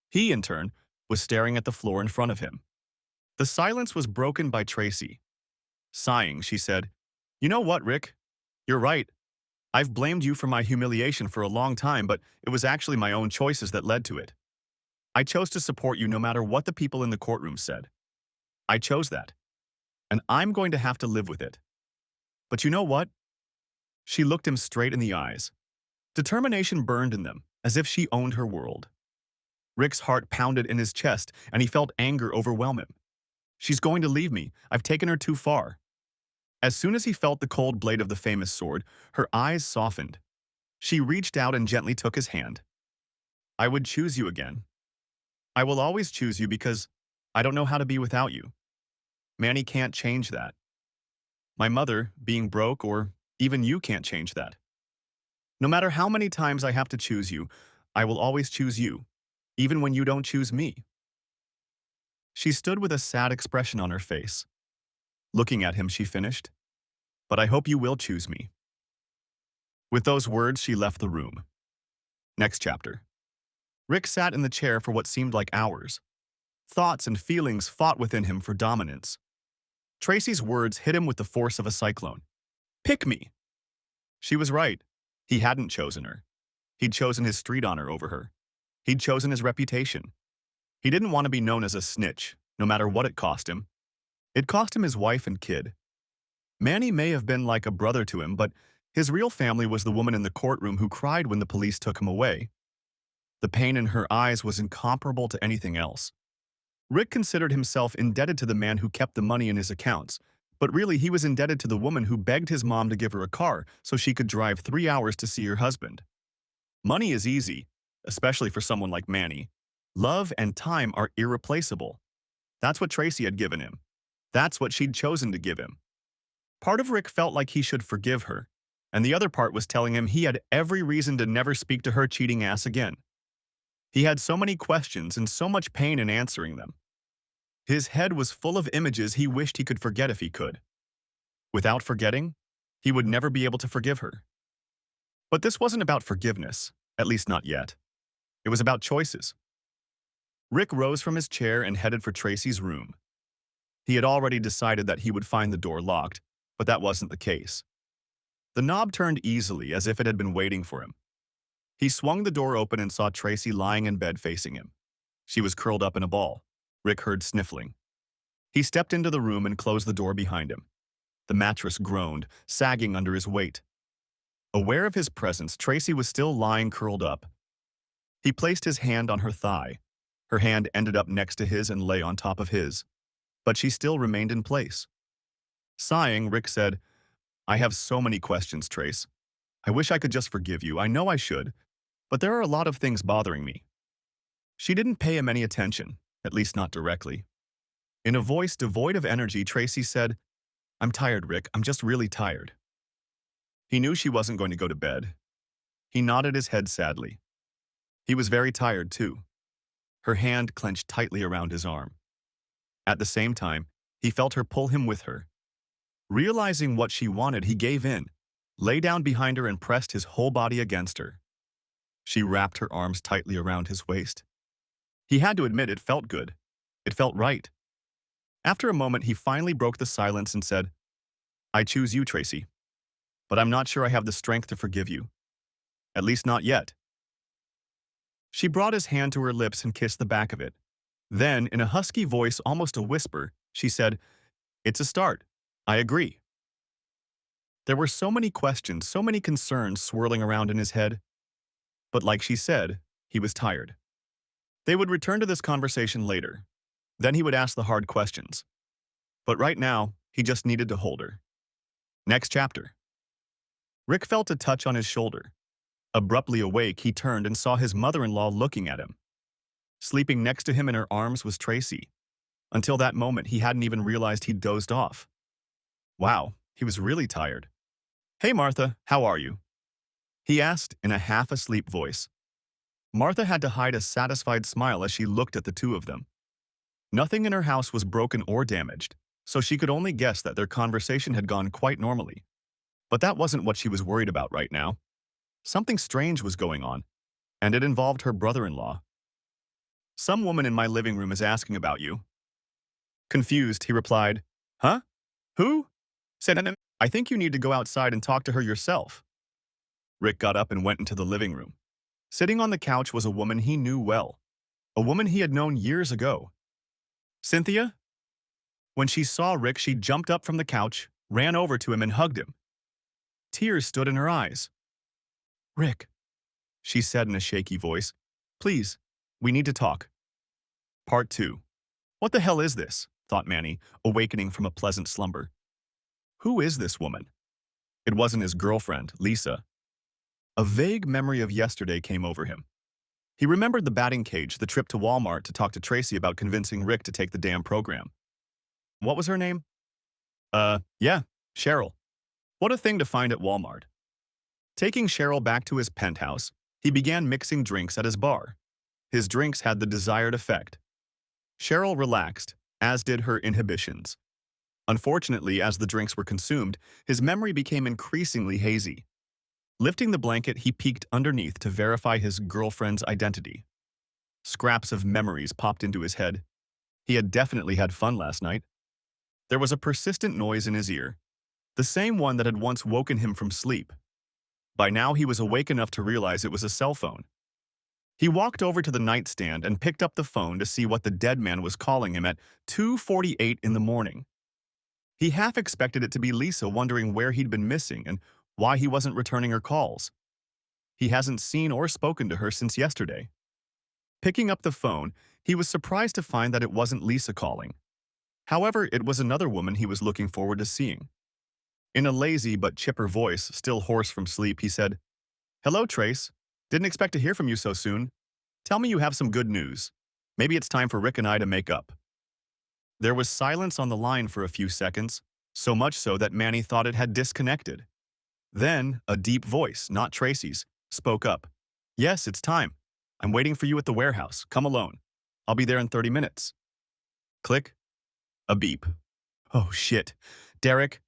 He, in turn, was staring at the floor in front of him. The silence was broken by Tracy. Sighing, she said, "You know what, Rick? You're right. I've blamed you for my humiliation for a long time, but it was actually my own choices that led to it. I chose to support you no matter what the people in the courtroom said. I chose that, and I'm going to have to live with it. But you know what? She looked him straight in the eyes. Determination burned in them, as if she owned her world. Rick's heart pounded in his chest, and he felt anger overwhelm him. She's going to leave me. I've taken her too far. As soon as he felt the cold blade of the famous sword, her eyes softened. She reached out and gently took his hand. I would choose you again. I will always choose you because I don't know how to be without you. Manny can't change that. My mother, being broke, or even you can't change that. No matter how many times I have to choose you, I will always choose you, even when you don't choose me. She stood with a sad expression on her face. Looking at him, she finished, but I hope you will choose me. With those words, she left the room. Next chapter. Rick sat in the chair for what seemed like hours. Thoughts and feelings fought within him for dominance. Tracy's words hit him with the force of a cyclone. Pick me! She was right. He hadn't chosen her. He'd chosen his street honor over her. He'd chosen his reputation. He didn't want to be known as a snitch, no matter what it cost him. It cost him his wife and kid. Manny may have been like a brother to him, but his real family was the woman in the courtroom who cried when the police took him away. The pain in her eyes was incomparable to anything else. Rick considered himself indebted to the man who kept the money in his accounts, but really he was indebted to the woman who begged his mom to give her a car so she could drive 3 hours to see her husband. Money is easy, especially for someone like Manny. Love and time are irreplaceable. That's what Tracy had given him. That's what she'd chosen to give him. Part of Rick felt like he should forgive her, and the other part was telling him he had every reason to never speak to her cheating ass again. He had so many questions and so much pain in answering them. His head was full of images he wished he could forget if he could. Without forgetting, he would never be able to forgive her. But this wasn't about forgiveness, at least not yet. It was about choices. Rick rose from his chair and headed for Tracy's room. He had already decided that he would find the door locked, but that wasn't the case. The knob turned easily, as if it had been waiting for him. He swung the door open and saw Tracy lying in bed facing him. She was curled up in a ball. Rick heard sniffling. He stepped into the room and closed the door behind him. The mattress groaned, sagging under his weight. Aware of his presence, Tracy was still lying curled up. He placed his hand on her thigh. Her hand ended up next to his and lay on top of his. But she still remained in place. Sighing, Rick said, I have so many questions, Trace. I wish I could just forgive you. I know I should. But there are a lot of things bothering me. She didn't pay him any attention, at least not directly. In a voice devoid of energy, Tracy said, I'm tired, Rick. I'm just really tired. He knew she wasn't going to go to bed. He nodded his head sadly. He was very tired, too. Her hand clenched tightly around his arm. At the same time, he felt her pull him with her. Realizing what she wanted, he gave in, lay down behind her and pressed his whole body against her. She wrapped her arms tightly around his waist. He had to admit it felt good. It felt right. After a moment, he finally broke the silence and said, I choose you, Tracy. But I'm not sure I have the strength to forgive you. At least not yet. She brought his hand to her lips and kissed the back of it. Then, in a husky voice, almost a whisper, she said, It's a start. I agree. There were so many questions, so many concerns swirling around in his head. But like she said, he was tired. They would return to this conversation later. Then he would ask the hard questions. But right now, he just needed to hold her. Next chapter. Rick felt a touch on his shoulder. Abruptly awake, he turned and saw his mother-in-law looking at him. Sleeping next to him in her arms was Tracy. Until that moment, he hadn't even realized he'd dozed off. Wow, he was really tired. Hey, Martha, how are you? He asked in a half-asleep voice. Martha had to hide a satisfied smile as she looked at the two of them. Nothing in her house was broken or damaged, so she could only guess that their conversation had gone quite normally. But that wasn't what she was worried about right now. Something strange was going on, and it involved her brother-in-law. Some woman in my living room is asking about you. Confused, he replied, Huh? Who? Said, I think you need to go outside and talk to her yourself. Rick got up and went into the living room. Sitting on the couch was a woman he knew well, a woman he had known years ago. Cynthia? When she saw Rick, she jumped up from the couch, ran over to him and hugged him. Tears stood in her eyes. "Rick," she said in a shaky voice, "please, we need to talk." Part 2. What the hell is this? Thought Manny, awakening from a pleasant slumber. Who is this woman? It wasn't his girlfriend, Lisa. A vague memory of yesterday came over him. He remembered the batting cage, the trip to Walmart to talk to Tracy about convincing Rick to take the damn program. What was her name? Yeah, Cheryl. What a thing to find at Walmart. Taking Cheryl back to his penthouse, he began mixing drinks at his bar. His drinks had the desired effect. Cheryl relaxed, as did her inhibitions. Unfortunately, as the drinks were consumed, his memory became increasingly hazy. Lifting the blanket, he peeked underneath to verify his girlfriend's identity. Scraps of memories popped into his head. He had definitely had fun last night. There was a persistent noise in his ear, the same one that had once woken him from sleep. By now, he was awake enough to realize it was a cell phone. He walked over to the nightstand and picked up the phone to see what the dead man was calling him at 2:48 in the morning. He half expected it to be Lisa, wondering where he'd been missing and why he wasn't returning her calls. He hasn't seen or spoken to her since yesterday. Picking up the phone, he was surprised to find that it wasn't Lisa calling. However, it was another woman he was looking forward to seeing. In a lazy but chipper voice, still hoarse from sleep, he said, "Hello, Trace. Didn't expect to hear from you so soon. Tell me you have some good news. Maybe it's time for Rick and I to make up." There was silence on the line for a few seconds, so much so that Manny thought it had disconnected. Then, a deep voice, not Tracy's, spoke up. "Yes, it's time. I'm waiting for you at the warehouse. Come alone. I'll be there in 30 minutes. Click. A beep. Oh, shit. Derek.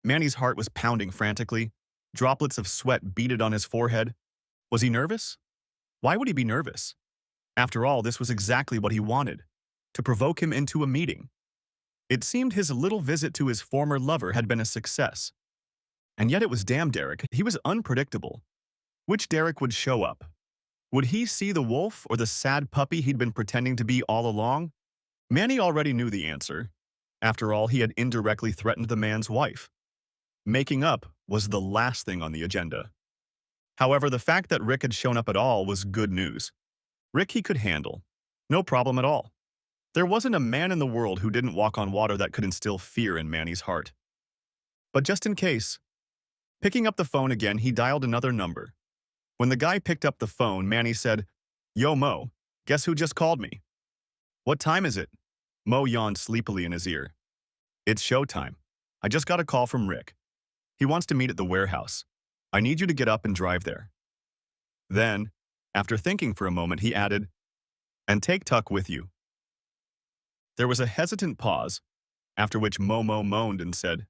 Manny's heart was pounding frantically. Droplets of sweat beaded on his forehead. Was he nervous? Why would he be nervous? After all, this was exactly what he wanted, to provoke him into a meeting. It seemed his little visit to his former lover had been a success. And yet it was damn Derek. He was unpredictable. Which Derek would show up? Would he see the wolf or the sad puppy he'd been pretending to be all along? Manny already knew the answer. After all, he had indirectly threatened the man's wife. Making up was the last thing on the agenda. However, the fact that Rick had shown up at all was good news. Rick he could handle. No problem at all. There wasn't a man in the world who didn't walk on water that could instill fear in Manny's heart. But just in case, picking up the phone again, he dialed another number. When the guy picked up the phone, Manny said, "Yo, Mo, guess who just called me?" "What time is it?" Mo yawned sleepily in his ear. "It's showtime. I just got a call from Rick. He wants to meet at the warehouse. I need you to get up and drive there." Then, after thinking for a moment, he added, "And take Tuck with you." There was a hesitant pause, after which Momo moaned and said,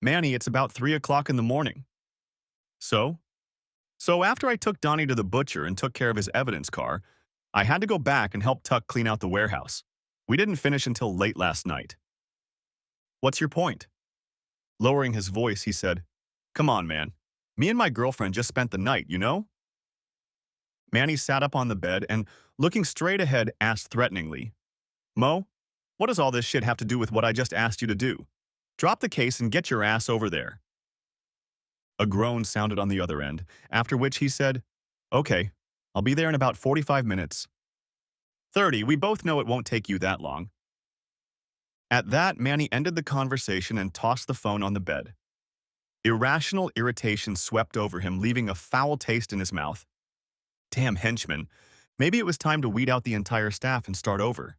"Manny, it's about 3 o'clock in the morning." So? So after I took Donnie to the butcher and took care of his evidence car, I had to go back and help Tuck clean out the warehouse. We didn't finish until late last night. "What's your point?" Lowering his voice, he said, "Come on, man. Me and my girlfriend just spent the night, you know?" Manny sat up on the bed and, looking straight ahead, asked threateningly, "Mo, what does all this shit have to do with what I just asked you to do? Drop the case and get your ass over there." A groan sounded on the other end, after which he said, "Okay, I'll be there in about 45 minutes. 30, we both know it won't take you that long." At that, Manny ended the conversation and tossed the phone on the bed. Irrational irritation swept over him, leaving a foul taste in his mouth. Damn henchman. Maybe it was time to weed out the entire staff and start over.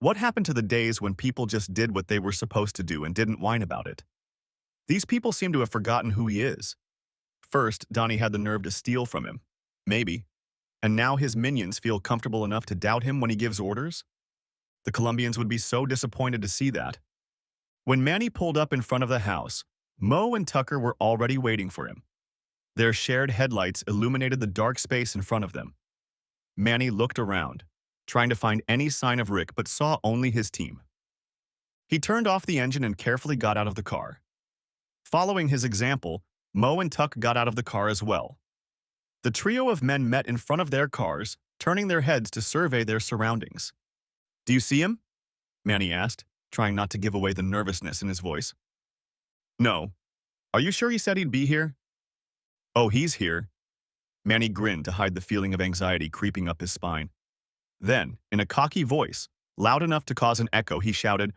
What happened to the days when people just did what they were supposed to do and didn't whine about it? These people seem to have forgotten who he is. First, Donnie had the nerve to steal from him. Maybe. And now his minions feel comfortable enough to doubt him when he gives orders? The Colombians would be so disappointed to see that. When Manny pulled up in front of the house, Mo and Tucker were already waiting for him. Their shared headlights illuminated the dark space in front of them. Manny looked around, trying to find any sign of Rick, but saw only his team. He turned off the engine and carefully got out of the car. Following his example, Mo and Tuck got out of the car as well. The trio of men met in front of their cars, turning their heads to survey their surroundings. "Do you see him?" Manny asked, trying not to give away the nervousness in his voice. "No. Are you sure he said he'd be here?" Oh, he's here. Manny grinned to hide the feeling of anxiety creeping up his spine. Then, in a cocky voice, loud enough to cause an echo, he shouted,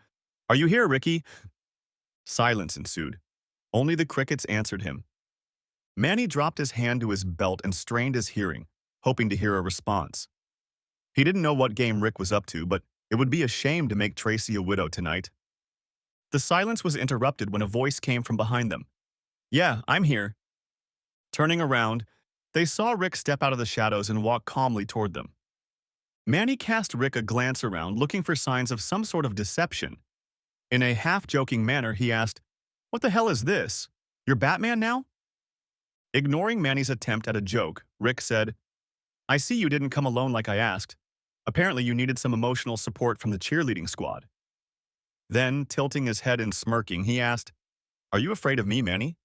"Are you here, Ricky?" Silence ensued. Only the crickets answered him. Manny dropped his hand to his belt and strained his hearing, hoping to hear a response. He didn't know what game Rick was up to, but it would be a shame to make Tracy a widow tonight. The silence was interrupted when a voice came from behind them. "Yeah, I'm here." Turning around, they saw Rick step out of the shadows and walk calmly toward them. Manny cast Rick a glance around, looking for signs of some sort of deception. In a half-joking manner, he asked, "What the hell is this? You're Batman now?" Ignoring Manny's attempt at a joke, Rick said, "I see you didn't come alone like I asked. Apparently you needed some emotional support from the cheerleading squad." Then, tilting his head and smirking, he asked, "Are you afraid of me, Manny?"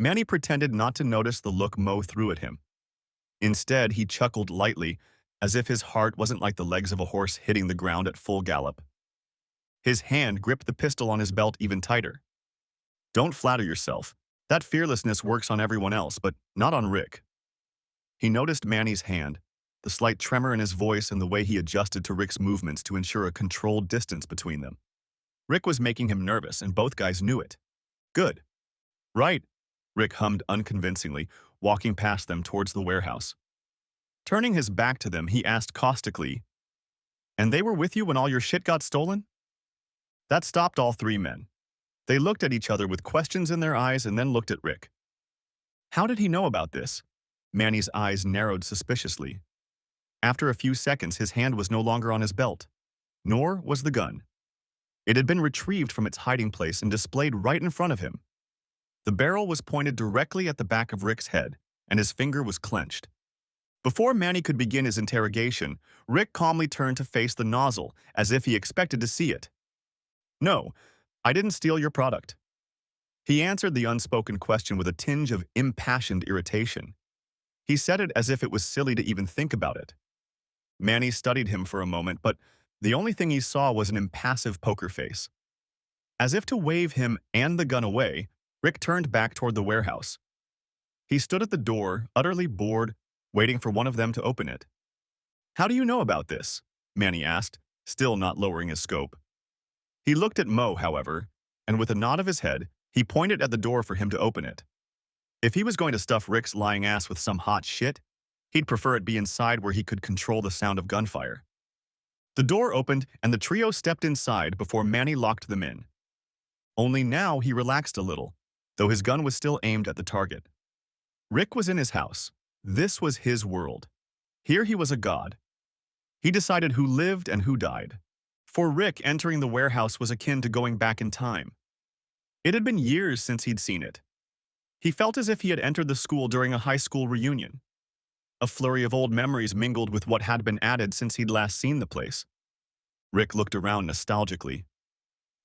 Manny pretended not to notice the look Mo threw at him. Instead, he chuckled lightly, as if his heart wasn't like the legs of a horse hitting the ground at full gallop. His hand gripped the pistol on his belt even tighter. "Don't flatter yourself. That fearlessness works on everyone else, but not on Rick." He noticed Manny's hand, the slight tremor in his voice and the way he adjusted to Rick's movements to ensure a controlled distance between them. Rick was making him nervous, and both guys knew it. "Good. Right," Rick hummed unconvincingly, walking past them towards the warehouse. Turning his back to them, he asked caustically, "And they were with you when all your shit got stolen?" That stopped all three men. They looked at each other with questions in their eyes and then looked at Rick. How did he know about this? Manny's eyes narrowed suspiciously. After a few seconds, his hand was no longer on his belt, nor was the gun. It had been retrieved from its hiding place and displayed right in front of him. The barrel was pointed directly at the back of Rick's head, and his finger was clenched. Before Manny could begin his interrogation, Rick calmly turned to face the nozzle, as if he expected to see it. "No, I didn't steal your product." He answered the unspoken question with a tinge of impassioned irritation. He said it as if it was silly to even think about it. Manny studied him for a moment, but the only thing he saw was an impassive poker face. As if to wave him and the gun away, Rick turned back toward the warehouse. He stood at the door, utterly bored, waiting for one of them to open it. "How do you know about this?" Manny asked, still not lowering his scope. He looked at Mo, however, and with a nod of his head, he pointed at the door for him to open it. If he was going to stuff Rick's lying ass with some hot shit, he'd prefer it be inside where he could control the sound of gunfire. The door opened and the trio stepped inside before Manny locked them in. Only now he relaxed a little, though his gun was still aimed at the target. Rick was in his house. This was his world. Here he was a god. He decided who lived and who died. For Rick, entering the warehouse was akin to going back in time. It had been years since he'd seen it. He felt as if he had entered the school during a high school reunion. A flurry of old memories mingled with what had been added since he'd last seen the place. Rick looked around nostalgically.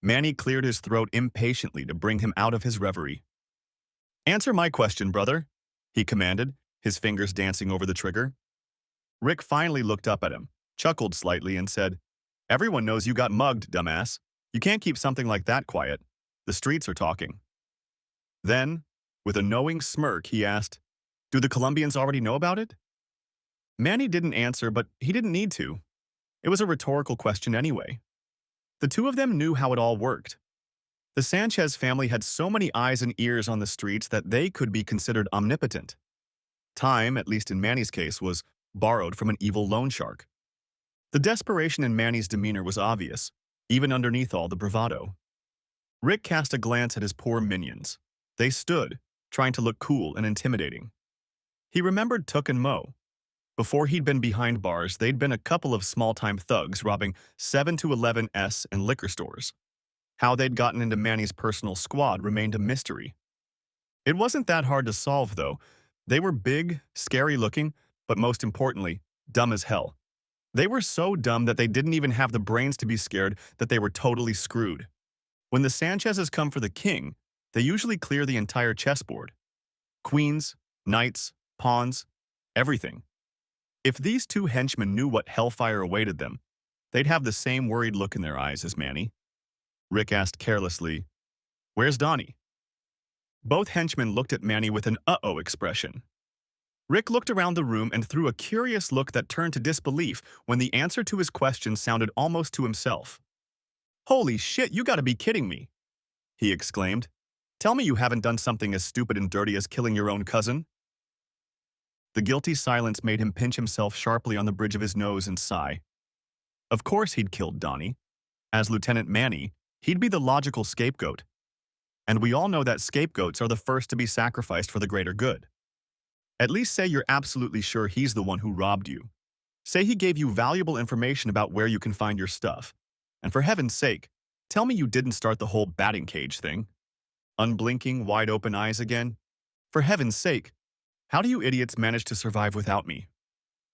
Manny cleared his throat impatiently to bring him out of his reverie. "Answer my question, brother," he commanded, his fingers dancing over the trigger. Rick finally looked up at him, chuckled slightly, and said, "Everyone knows you got mugged, dumbass. You can't keep something like that quiet. The streets are talking." Then, with a knowing smirk, he asked, "Do the Colombians already know about it?" Manny didn't answer, but he didn't need to. It was a rhetorical question anyway. The two of them knew how it all worked. The Sanchez family had so many eyes and ears on the streets that they could be considered omnipotent. Time, at least in Manny's case, was borrowed from an evil loan shark. The desperation in Manny's demeanor was obvious, even underneath all the bravado. Rick cast a glance at his poor minions. They stood, trying to look cool and intimidating. He remembered Took and Mo. Before he'd been behind bars, they'd been a couple of small-time thugs robbing 7 to 11s and liquor stores. How they'd gotten into Manny's personal squad remained a mystery. It wasn't that hard to solve, though. They were big, scary-looking, but most importantly, dumb as hell. They were so dumb that they didn't even have the brains to be scared that they were totally screwed. When the Sanchez's come for the king, they usually clear the entire chessboard. Queens, knights, pawns, everything. If these two henchmen knew what hellfire awaited them, they'd have the same worried look in their eyes as Manny. Rick asked carelessly, "Where's Donnie?" Both henchmen looked at Manny with an uh-oh expression. Rick looked around the room and threw a curious look that turned to disbelief when the answer to his question sounded almost to himself. "Holy shit, you gotta be kidding me," he exclaimed. "Tell me you haven't done something as stupid and dirty as killing your own cousin?" The guilty silence made him pinch himself sharply on the bridge of his nose and sigh. Of course he'd killed Donnie. As Lieutenant Manny, he'd be the logical scapegoat. And we all know that scapegoats are the first to be sacrificed for the greater good. At least say you're absolutely sure he's the one who robbed you. Say he gave you valuable information about where you can find your stuff. And for heaven's sake, tell me you didn't start the whole batting cage thing. Unblinking, wide-open eyes again. For heaven's sake, how do you idiots manage to survive without me?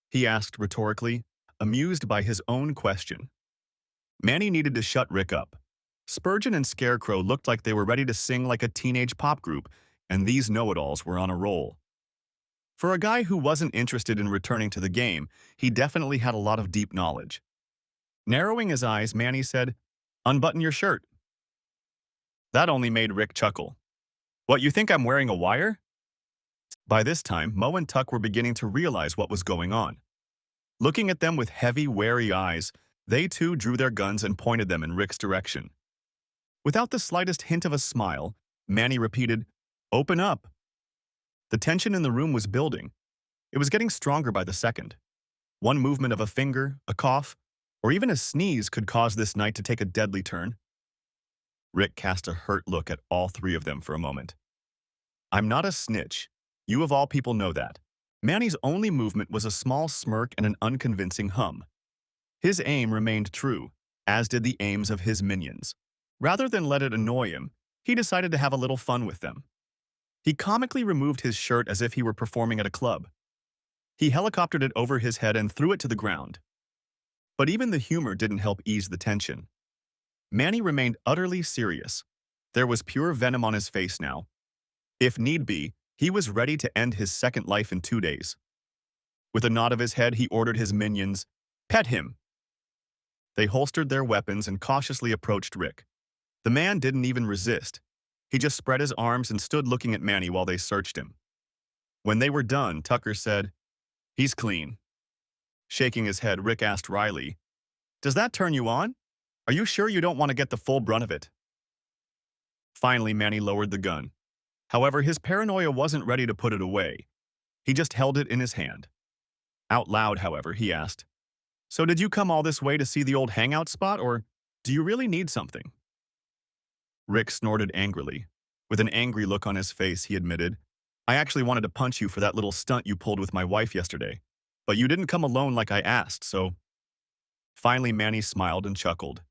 He asked rhetorically, amused by his own question. Manny needed to shut Rick up. Spurgeon and Scarecrow looked like they were ready to sing like a teenage pop group, and these know-it-alls were on a roll. For a guy who wasn't interested in returning to the game, he definitely had a lot of deep knowledge. Narrowing his eyes, Manny said, "Unbutton your shirt." That only made Rick chuckle. "What, you think I'm wearing a wire?" By this time, Mo and Tuck were beginning to realize what was going on. Looking at them with heavy, wary eyes, they too drew their guns and pointed them in Rick's direction. Without the slightest hint of a smile, Manny repeated, "Open up." The tension in the room was building. It was getting stronger by the second. One movement of a finger, a cough, or even a sneeze could cause this night to take a deadly turn. Rick cast a hurt look at all three of them for a moment. "I'm not a snitch. You of all people know that." Manny's only movement was a small smirk and an unconvincing hum. His aim remained true, as did the aims of his minions. Rather than let it annoy him, he decided to have a little fun with them. He comically removed his shirt as if he were performing at a club. He helicoptered it over his head and threw it to the ground. But even the humor didn't help ease the tension. Manny remained utterly serious. There was pure venom on his face now. If need be, he was ready to end his second life in 2 days. With a nod of his head, he ordered his minions, "Pet him." They holstered their weapons and cautiously approached Rick. The man didn't even resist. He just spread his arms and stood looking at Manny while they searched him. When they were done, Tucker said, "He's clean." Shaking his head, Rick asked Riley, "Does that turn you on? Are you sure you don't want to get the full brunt of it?" Finally, Manny lowered the gun. However, his paranoia wasn't ready to put it away. He just held it in his hand. Out loud, however, he asked, "So did you come all this way to see the old hangout spot, or do you really need something?" Rick snorted angrily. With an angry look on his face, he admitted, "I actually wanted to punch you for that little stunt you pulled with my wife yesterday. But you didn't come alone like I asked, so..." Finally, Manny smiled and chuckled.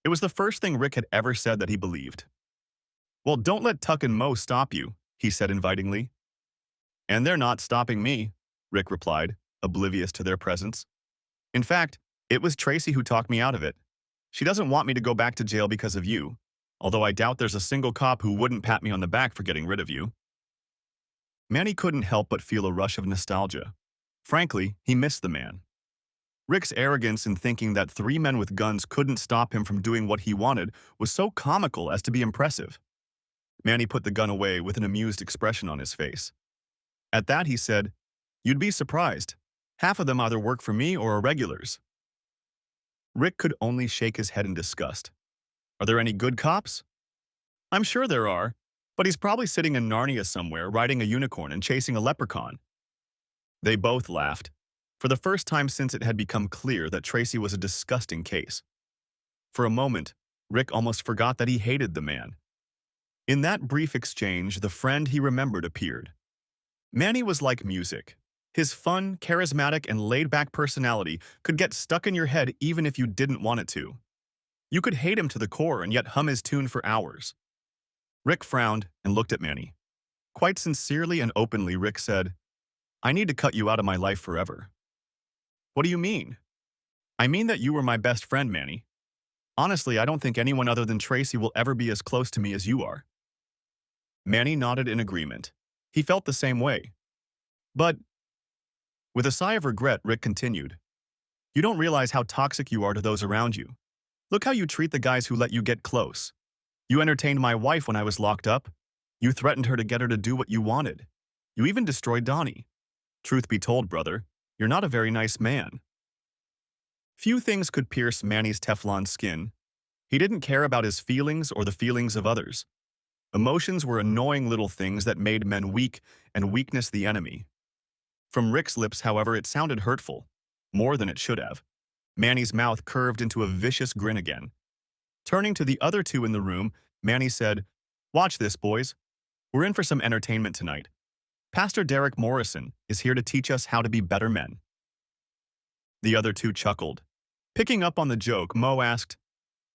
It was the first thing Rick had ever said that he believed. "Well, don't let Tuck and Mo stop you," he said invitingly. "And they're not stopping me," Rick replied, oblivious to their presence. "In fact, it was Tracy who talked me out of it. She doesn't want me to go back to jail because of you, although I doubt there's a single cop who wouldn't pat me on the back for getting rid of you." Manny couldn't help but feel a rush of nostalgia. Frankly, he missed the man. Rick's arrogance in thinking that 3 men with guns couldn't stop him from doing what he wanted was so comical as to be impressive. Manny put the gun away with an amused expression on his face. At that, he said, "You'd be surprised. Half of them either work for me or are regulars." Rick could only shake his head in disgust. "Are there any good cops?" "I'm sure there are, but he's probably sitting in Narnia somewhere, riding a unicorn and chasing a leprechaun." They both laughed, for the first time since it had become clear that Tracy was a disgusting case. For a moment, Rick almost forgot that he hated the man. In that brief exchange, the friend he remembered appeared. Manny was like music. His fun, charismatic, and laid-back personality could get stuck in your head even if you didn't want it to. You could hate him to the core and yet hum his tune for hours. Rick frowned and looked at Manny. Quite sincerely and openly, Rick said, "I need to cut you out of my life forever." "What do you mean?" "I mean that you were my best friend, Manny. Honestly, I don't think anyone other than Tracy will ever be as close to me as you are." Manny nodded in agreement. He felt the same way. "But..." With a sigh of regret, Rick continued, "You don't realize how toxic you are to those around you. Look how you treat the guys who let you get close. You entertained my wife when I was locked up. You threatened her to get her to do what you wanted. You even destroyed Donnie. Truth be told, brother, you're not a very nice man. Few things could pierce Manny's Teflon skin. He didn't care about his feelings or the feelings of others. Emotions were annoying little things that made men weak and weakness the enemy. From Rick's lips, however, it sounded hurtful, more than it should have. Manny's mouth curved into a vicious grin again. Turning to the other two in the room, Manny said, "Watch this, boys. We're in for some entertainment tonight. Pastor Derek Morrison is here to teach us how to be better men." The other two chuckled. Picking up on the joke, Mo asked,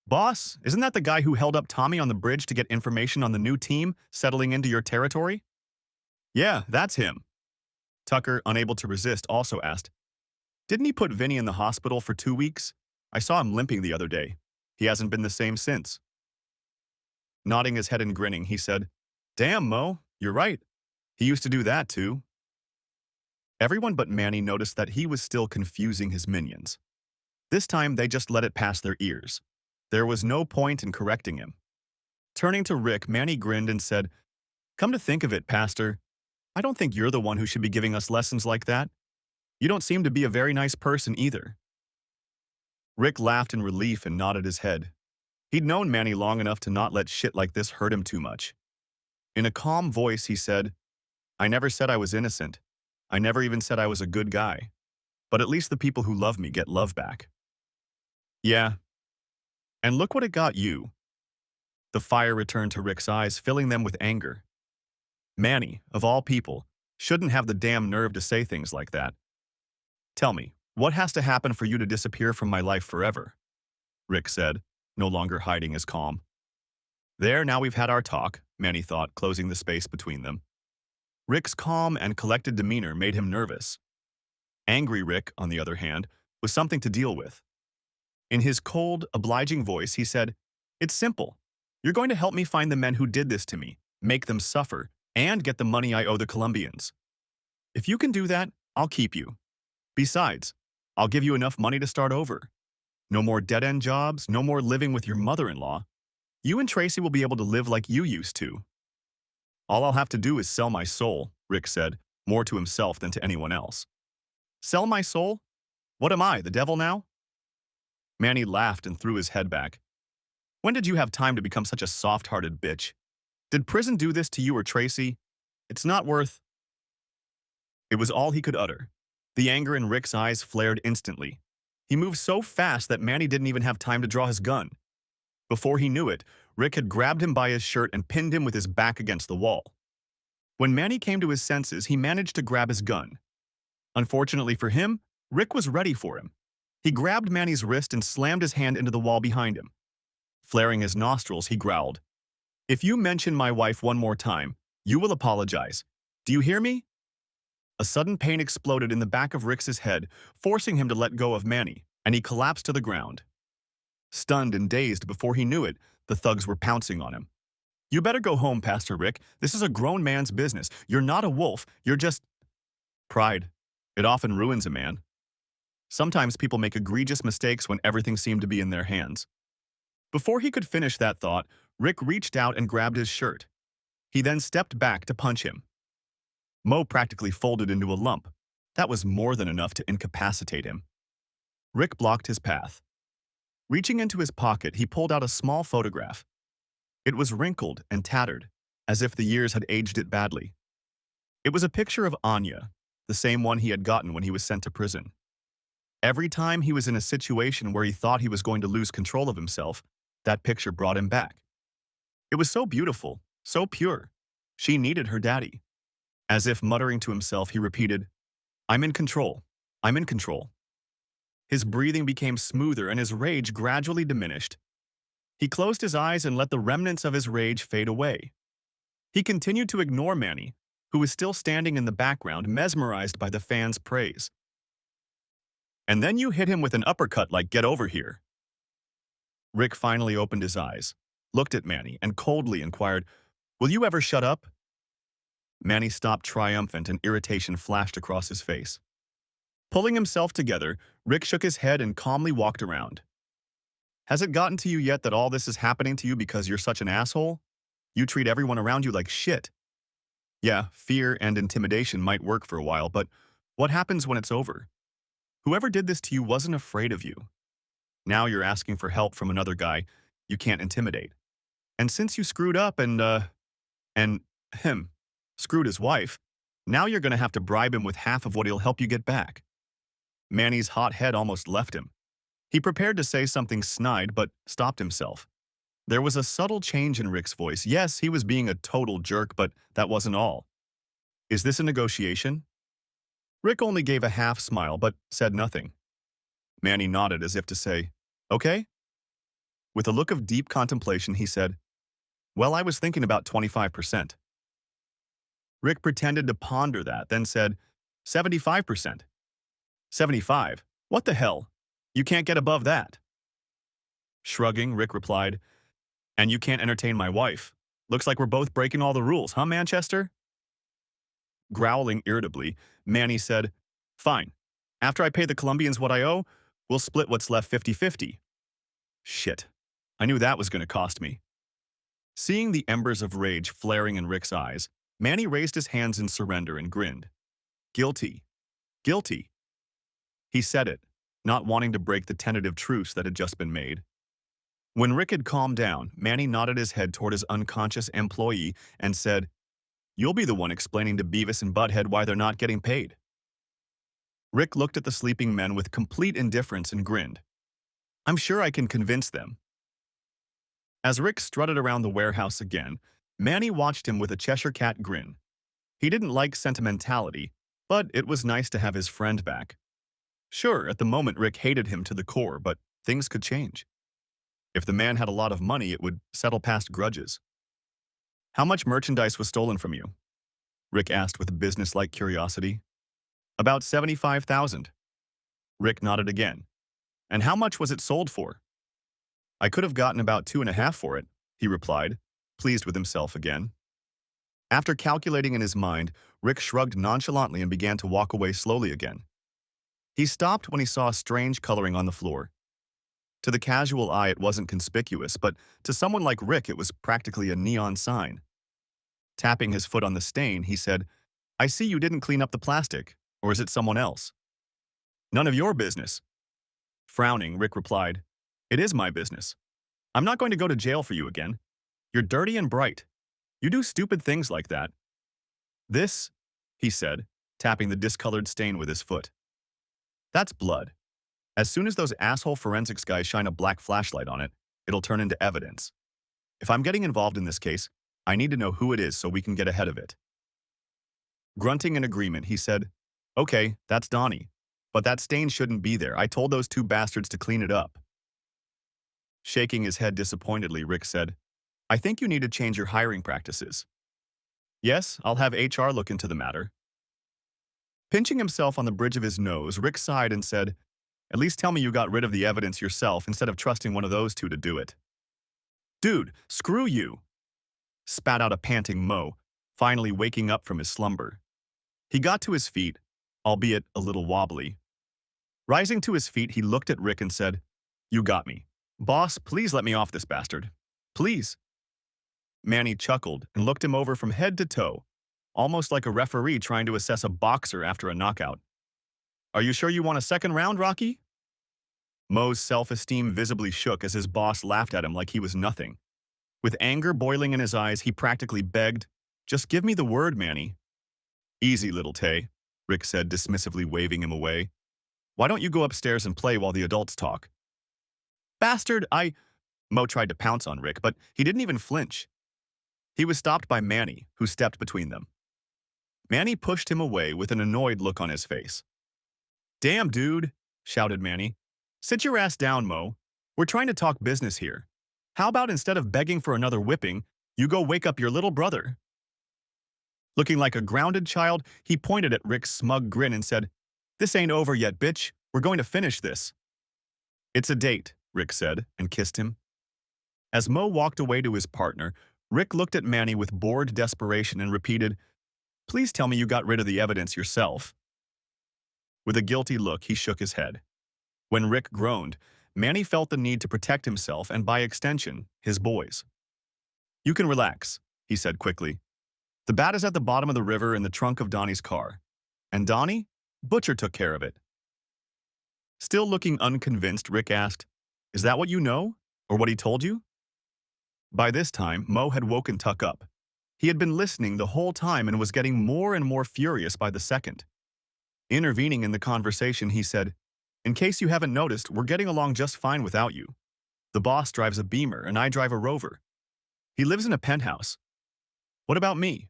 "Boss, isn't that the guy who held up Tommy on the bridge to get information on the new team settling into your territory?" "Yeah, that's him." Tucker, unable to resist, also asked, "Didn't he put Vinny in the hospital for 2 weeks? I saw him limping the other day. He hasn't been the same since." Nodding his head and grinning, he said, "Damn, Mo, you're right. He used to do that too." Everyone but Manny noticed that he was still confusing his minions. This time, they just let it pass their ears. There was no point in correcting him. Turning to Rick, Manny grinned and said, "Come to think of it, Pastor, I don't think you're the one who should be giving us lessons like that. You don't seem to be a very nice person either." Rick laughed in relief and nodded his head. He'd known Manny long enough to not let shit like this hurt him too much. In a calm voice, he said, "I never said I was innocent. I never even said I was a good guy. But at least the people who love me get love back." "Yeah. And look what it got you." The fire returned to Rick's eyes, filling them with anger. Manny, of all people, shouldn't have the damn nerve to say things like that. "Tell me, what has to happen for you to disappear from my life forever?" Rick said, no longer hiding his calm. "There, now we've had our talk," Manny thought, closing the space between them. Rick's calm and collected demeanor made him nervous. Angry Rick, on the other hand, was something to deal with. In his cold, obliging voice, he said, "It's simple. You're going to help me find the men who did this to me, make them suffer, and get the money I owe the Colombians. If you can do that, I'll keep you. Besides, I'll give you enough money to start over. No more dead-end jobs, no more living with your mother-in-law. You and Tracy will be able to live like you used to." "All I'll have to do is sell my soul," Rick said, more to himself than to anyone else. "Sell my soul? What am I, the devil now?" Manny laughed and threw his head back. "When did you have time to become such a soft-hearted bitch? Did prison do this to you or Tracy? It's not worth—" It was all he could utter. The anger in Rick's eyes flared instantly. He moved so fast that Manny didn't even have time to draw his gun. Before he knew it, Rick had grabbed him by his shirt and pinned him with his back against the wall. When Manny came to his senses, he managed to grab his gun. Unfortunately for him, Rick was ready for him. He grabbed Manny's wrist and slammed his hand into the wall behind him. Flaring his nostrils, he growled, "If you mention my wife one more time, you will apologize. Do you hear me?" A sudden pain exploded in the back of Rick's head, forcing him to let go of Manny, and he collapsed to the ground. Stunned and dazed before he knew it, the thugs were pouncing on him. "You better go home, Pastor Rick. This is a grown man's business. You're not a wolf. You're just—" Pride. It often ruins a man. Sometimes people make egregious mistakes when everything seemed to be in their hands. Before he could finish that thought, Rick reached out and grabbed his shirt. He then stepped back to punch him. Mo practically folded into a lump. That was more than enough to incapacitate him. Rick blocked his path. Reaching into his pocket, he pulled out a small photograph. It was wrinkled and tattered, as if the years had aged it badly. It was a picture of Anya, the same one he had gotten when he was sent to prison. Every time he was in a situation where he thought he was going to lose control of himself, that picture brought him back. It was so beautiful, so pure. She needed her daddy. As if muttering to himself, he repeated, "I'm in control. I'm in control." His breathing became smoother and his rage gradually diminished. He closed his eyes and let the remnants of his rage fade away. He continued to ignore Manny, who was still standing in the background, mesmerized by the fans' praise. "And then you hit him with an uppercut like, 'Get over here.'" Rick finally opened his eyes, looked at Manny, and coldly inquired, "Will you ever shut up?" Manny stopped triumphant and irritation flashed across his face. Pulling himself together, Rick shook his head and calmly walked around. "Has it gotten to you yet that all this is happening to you because you're such an asshole? You treat everyone around you like shit. Yeah, fear and intimidation might work for a while, but what happens when it's over? Whoever did this to you wasn't afraid of you. Now you're asking for help from another guy you can't intimidate. And since you screwed up and him screwed his wife, now you're gonna have to bribe him with half of what he'll help you get back. Manny's hot head almost left him. He prepared to say something snide, but stopped himself. There was a subtle change in Rick's voice. Yes, he was being a total jerk, but that wasn't all. Is this a negotiation? Rick only gave a half smile, but said nothing. Manny nodded as if to say, okay? With a look of deep contemplation, he said, well, I was thinking about 25%. Rick pretended to ponder that, then said, 75%. 75? What the hell? You can't get above that. Shrugging, Rick replied, and you can't entertain my wife. Looks like we're both breaking all the rules, huh, Manchester? Growling irritably, Manny said, fine. After I pay the Colombians what I owe, we'll split what's left 50-50. Shit. I knew that was going to cost me. Seeing the embers of rage flaring in Rick's eyes, Manny raised his hands in surrender and grinned. Guilty. Guilty. He said it, not wanting to break the tentative truce that had just been made. When Rick had calmed down, Manny nodded his head toward his unconscious employee and said, you'll be the one explaining to Beavis and Butthead why they're not getting paid. Rick looked at the sleeping men with complete indifference and grinned. I'm sure I can convince them. As Rick strutted around the warehouse again, Manny watched him with a Cheshire Cat grin. He didn't like sentimentality, but it was nice to have his friend back. Sure, at the moment Rick hated him to the core, but things could change. If the man had a lot of money, it would settle past grudges. How much merchandise was stolen from you? Rick asked with business-like curiosity. About 75,000. Rick nodded again. And how much was it sold for? I could have gotten about 2.5 for it, he replied, pleased with himself again. After calculating in his mind, Rick shrugged nonchalantly and began to walk away slowly again. He stopped when he saw a strange coloring on the floor. To the casual eye, it wasn't conspicuous, but to someone like Rick, it was practically a neon sign. Tapping his foot on the stain, he said, I see you didn't clean up the plastic, or is it someone else? None of your business. Frowning, Rick replied, it is my business. I'm not going to go to jail for you again. You're dirty and bright. You do stupid things like that. This, he said, tapping the discolored stain with his foot. That's blood. As soon as those asshole forensics guys shine a black flashlight on it, it'll turn into evidence. If I'm getting involved in this case, I need to know who it is so we can get ahead of it. Grunting in agreement, he said, okay, that's Donnie. But that stain shouldn't be there. I told those two bastards to clean it up. Shaking his head disappointedly, Rick said, I think you need to change your hiring practices. Yes, I'll have HR look into the matter. Pinching himself on the bridge of his nose, Rick sighed and said, at least tell me you got rid of the evidence yourself instead of trusting one of those two to do it. Dude, screw you, spat out a panting Mo, finally waking up from his slumber. He got to his feet, albeit a little wobbly. Rising to his feet, he looked at Rick and said, you got me. Boss, please let me off this bastard. Please. Manny chuckled and looked him over from head to toe, almost like a referee trying to assess a boxer after a knockout. Are you sure you want a second round, Rocky? Mo's self-esteem visibly shook as his boss laughed at him like he was nothing. With anger boiling in his eyes, he practically begged, just give me the word, Manny. Easy, little Tay, Rick said, dismissively waving him away. Why don't you go upstairs and play while the adults talk? Bastard, Mo tried to pounce on Rick, but he didn't even flinch. He was stopped by Manny, who stepped between them. Manny pushed him away with an annoyed look on his face. Damn, dude, shouted Manny. Sit your ass down, Mo. We're trying to talk business here. How about instead of begging for another whipping, you go wake up your little brother? Looking like a grounded child, he pointed at Rick's smug grin and said, this ain't over yet, bitch. We're going to finish this. It's a date, Rick said, and kissed him. As Mo walked away to his partner, Rick looked at Manny with bored desperation and repeated, please tell me you got rid of the evidence yourself. With a guilty look, he shook his head. When Rick groaned, Manny felt the need to protect himself and, by extension, his boys. You can relax, he said quickly. The bat is at the bottom of the river in the trunk of Donnie's car. And Donnie? Butcher took care of it. Still looking unconvinced, Rick asked, Is that what you know? Or what he told you? By this time, Mo had woken Tuck up. He had been listening the whole time and was getting more and more furious by the second. Intervening in the conversation, he said, In case you haven't noticed, we're getting along just fine without you. The boss drives a Beamer and I drive a Rover. He lives in a penthouse. What about me?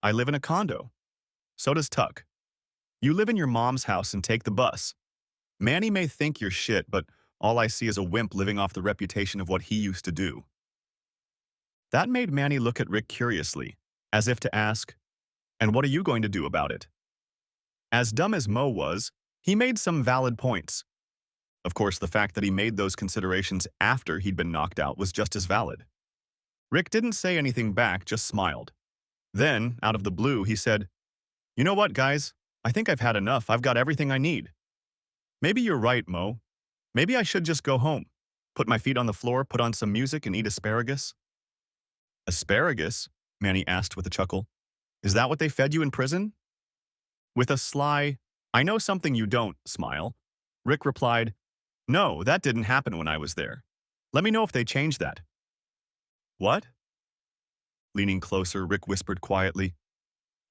I live in a condo. So does Tuck. You live in your mom's house and take the bus. Manny may think you're shit, but all I see is a wimp living off the reputation of what he used to do. That made Manny look at Rick curiously, as if to ask, And what are you going to do about it? As dumb as Mo was, he made some valid points. Of course, the fact that he made those considerations after he'd been knocked out was just as valid. Rick didn't say anything back, just smiled. Then, out of the blue, he said, You know what, guys? I think I've had enough. I've got everything I need. Maybe you're right, Mo. Maybe I should just go home, put my feet on the floor, put on some music, and eat asparagus. Asparagus? Manny asked with a chuckle. Is that what they fed you in prison? With a sly, I know something you don't, smile, Rick replied, No, that didn't happen when I was there. Let me know if they changed that. What? Leaning closer, Rick whispered quietly,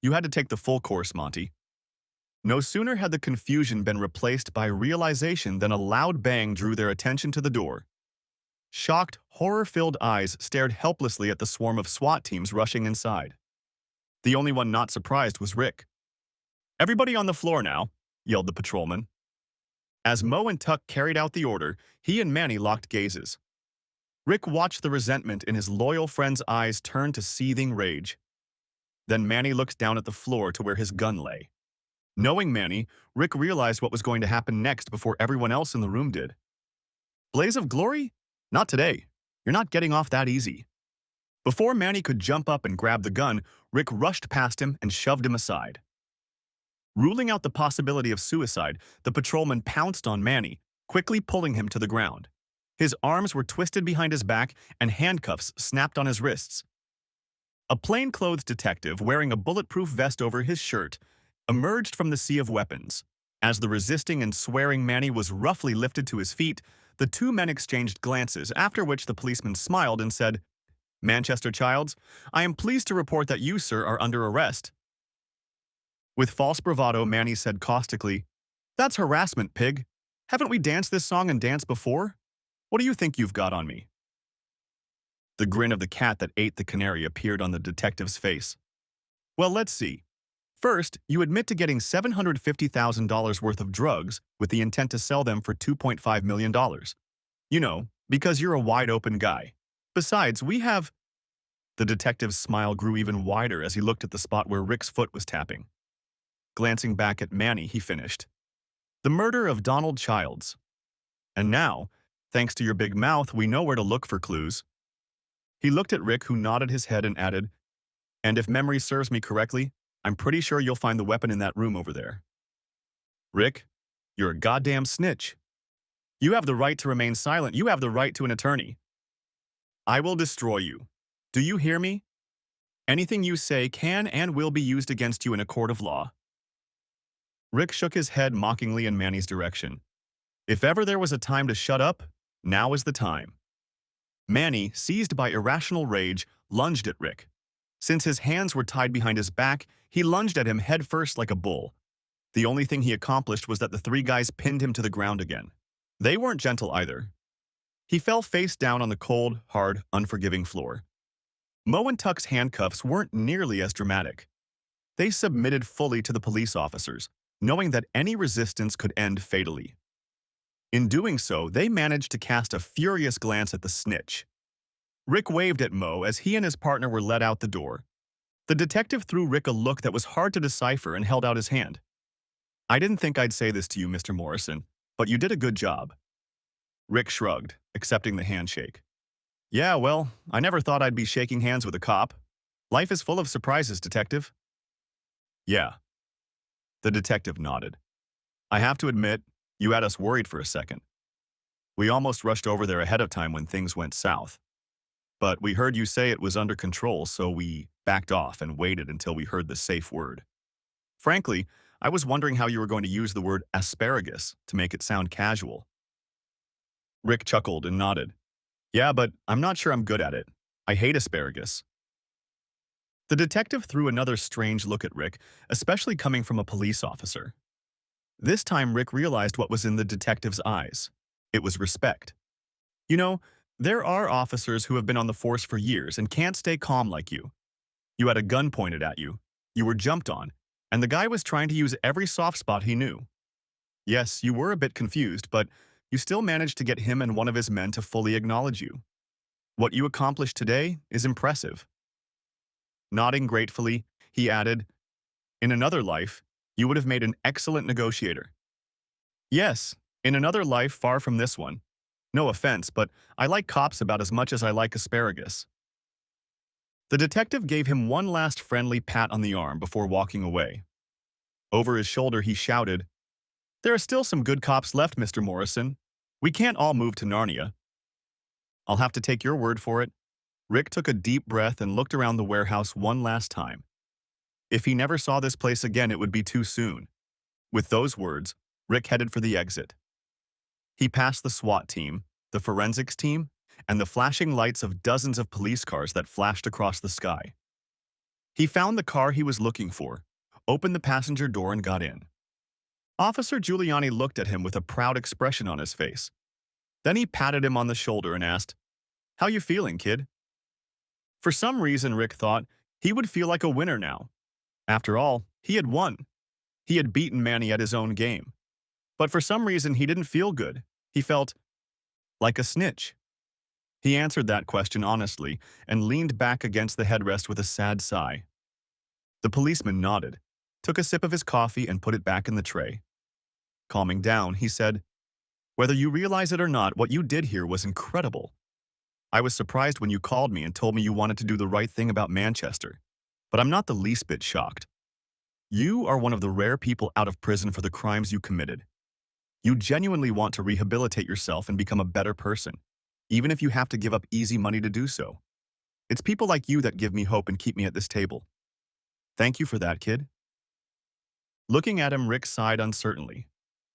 You had to take the full course, Monty. No sooner had the confusion been replaced by realization than a loud bang drew their attention to the door. Shocked, horror-filled eyes stared helplessly at the swarm of SWAT teams rushing inside. The only one not surprised was Rick. Everybody on the floor now, yelled the patrolman. As Mo and Tuck carried out the order, he and Manny locked gazes. Rick watched the resentment in his loyal friend's eyes turn to seething rage. Then Manny looked down at the floor to where his gun lay. Knowing Manny, Rick realized what was going to happen next before everyone else in the room did. Blaze of glory? Not today. You're not getting off that easy. Before Manny could jump up and grab the gun, Rick rushed past him and shoved him aside. Ruling out the possibility of suicide, the patrolman pounced on Manny, quickly pulling him to the ground. His arms were twisted behind his back and handcuffs snapped on his wrists. A plainclothes detective wearing a bulletproof vest over his shirt emerged from the sea of weapons. As the resisting and swearing Manny was roughly lifted to his feet, the two men exchanged glances, after which the policeman smiled and said, Manchester Childs, I am pleased to report that you, sir, are under arrest. With false bravado, Manny said caustically, That's harassment, pig. Haven't we danced this song and dance before? What do you think you've got on me? The grin of the cat that ate the canary appeared on the detective's face. Well, let's see. First, you admit to getting $750,000 worth of drugs with the intent to sell them for $2.5 million. You know, because you're a wide-open guy. Besides, we have... The detective's smile grew even wider as he looked at the spot where Rick's foot was tapping. Glancing back at Manny, he finished. The murder of Donald Childs. And now, thanks to your big mouth, we know where to look for clues. He looked at Rick, who nodded his head and added, And if memory serves me correctly, I'm pretty sure you'll find the weapon in that room over there. Rick, you're a goddamn snitch. You have the right to remain silent. You have the right to an attorney. I will destroy you. Do you hear me? Anything you say can and will be used against you in a court of law. Rick shook his head mockingly in Manny's direction. If ever there was a time to shut up, now is the time. Manny, seized by irrational rage, lunged at Rick. Since his hands were tied behind his back, he lunged at him headfirst like a bull. The only thing he accomplished was that the three guys pinned him to the ground again. They weren't gentle either. He fell face down on the cold, hard, unforgiving floor. Mo and Tuck's handcuffs weren't nearly as dramatic. They submitted fully to the police officers, knowing that any resistance could end fatally. In doing so, they managed to cast a furious glance at the snitch. Rick waved at Mo as he and his partner were led out the door. The detective threw Rick a look that was hard to decipher and held out his hand. I didn't think I'd say this to you, Mr. Morrison, but you did a good job. Rick shrugged, accepting the handshake. Yeah, well, I never thought I'd be shaking hands with a cop. Life is full of surprises, detective. Yeah. The detective nodded. I have to admit, you had us worried for a second. We almost rushed over there ahead of time when things went south. But we heard you say it was under control, so we backed off and waited until we heard the safe word. Frankly, I was wondering how you were going to use the word asparagus to make it sound casual. Rick chuckled and nodded. Yeah, but I'm not sure I'm good at it. I hate asparagus. The detective threw another strange look at Rick, especially coming from a police officer. This time, Rick realized what was in the detective's eyes. It was respect. You know, there are officers who have been on the force for years and can't stay calm like you. You had a gun pointed at you. You were jumped on, and the guy was trying to use every soft spot he knew. Yes, you were a bit confused, but you still managed to get him and one of his men to fully acknowledge you. What you accomplished today is impressive. Nodding gratefully, he added, in another life, you would have made an excellent negotiator. Yes, in another life far from this one. No offense, but I like cops about as much as I like asparagus. The detective gave him one last friendly pat on the arm before walking away. Over his shoulder, he shouted, there are still some good cops left, Mr. Morrison. We can't all move to Narnia. I'll have to take your word for it. Rick took a deep breath and looked around the warehouse one last time. If he never saw this place again, it would be too soon. With those words, Rick headed for the exit. He passed the SWAT team, the forensics team, and the flashing lights of dozens of police cars that flashed across the sky. He found the car he was looking for, opened the passenger door, and got in. Officer Giuliani looked at him with a proud expression on his face. Then he patted him on the shoulder and asked, how you feeling, kid? For some reason, Rick thought he would feel like a winner now. After all, he had won. He had beaten Manny at his own game. But for some reason, he didn't feel good. He felt like a snitch. He answered that question honestly and leaned back against the headrest with a sad sigh. The policeman nodded, took a sip of his coffee, and put it back in the tray. Calming down, he said, whether you realize it or not, what you did here was incredible. I was surprised when you called me and told me you wanted to do the right thing about Manchester, but I'm not the least bit shocked. You are one of the rare people out of prison for the crimes you committed. You genuinely want to rehabilitate yourself and become a better person, even if you have to give up easy money to do so. It's people like you that give me hope and keep me at this table. Thank you for that, kid. Looking at him, Rick sighed uncertainly.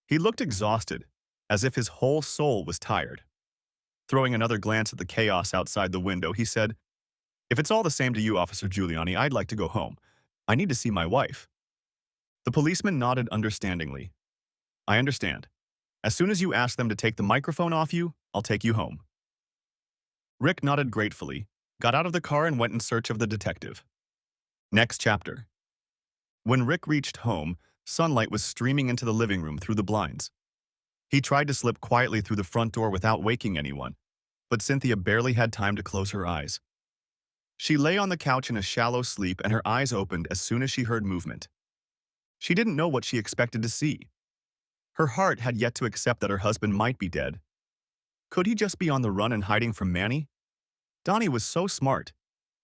He looked exhausted, as if his whole soul was tired. Throwing another glance at the chaos outside the window, he said, if it's all the same to you, Officer Giuliani, I'd like to go home. I need to see my wife. The policeman nodded understandingly. I understand. As soon as you ask them to take the microphone off you, I'll take you home. Rick nodded gratefully, got out of the car, and went in search of the detective. Next chapter. When Rick reached home, sunlight was streaming into the living room through the blinds. He tried to slip quietly through the front door without waking anyone, but Cynthia barely had time to close her eyes. She lay on the couch in a shallow sleep, and her eyes opened as soon as she heard movement. She didn't know what she expected to see. Her heart had yet to accept that her husband might be dead. Could he just be on the run and hiding from Manny? Donnie was so smart.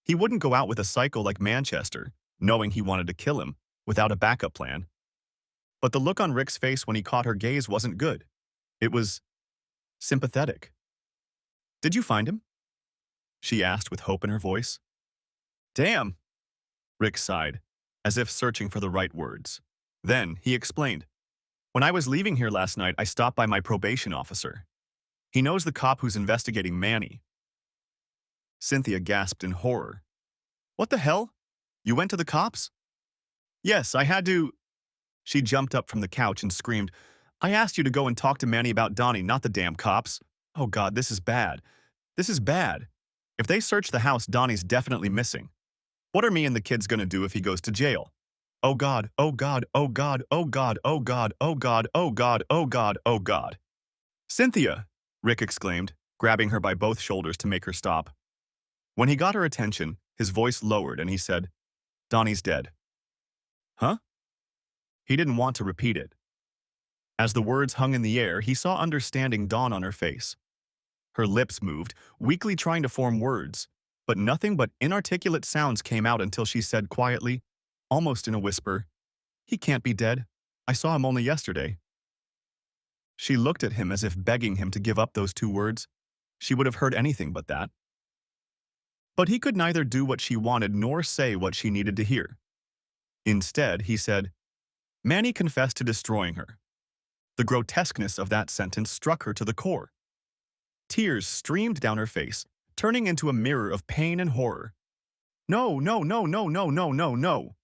He wouldn't go out with a psycho like Manchester, knowing he wanted to kill him, without a backup plan. But the look on Rick's face when he caught her gaze wasn't good. It was sympathetic. Did you find him? She asked with hope in her voice. Damn, Rick sighed, as if searching for the right words. Then he explained. When I was leaving here last night, I stopped by my probation officer. He knows the cop who's investigating Manny. Cynthia gasped in horror. What the hell? You went to the cops? Yes, I had to. She jumped up from the couch and screamed, I asked you to go and talk to Manny about Donnie, not the damn cops. Oh God, this is bad. This is bad. If they search the house, Donnie's definitely missing. What are me and the kids gonna do if he goes to jail? Oh God, oh God, oh God, oh God, oh God, oh God, oh God, oh God, oh God. Cynthia, Rick exclaimed, grabbing her by both shoulders to make her stop. When he got her attention, his voice lowered and he said, Donnie's dead. Huh? He didn't want to repeat it. As the words hung in the air, he saw understanding dawn on her face. Her lips moved, weakly trying to form words, but nothing but inarticulate sounds came out until she said quietly, almost in a whisper, He can't be dead. I saw him only yesterday. She looked at him as if begging him to give up those two words. She would have heard anything but that. But he could neither do what she wanted nor say what she needed to hear. Instead, he said, Manny confessed to destroying her. The grotesqueness of that sentence struck her to the core. Tears streamed down her face, turning into a mirror of pain and horror. No, no, no, no, no, no, no, no,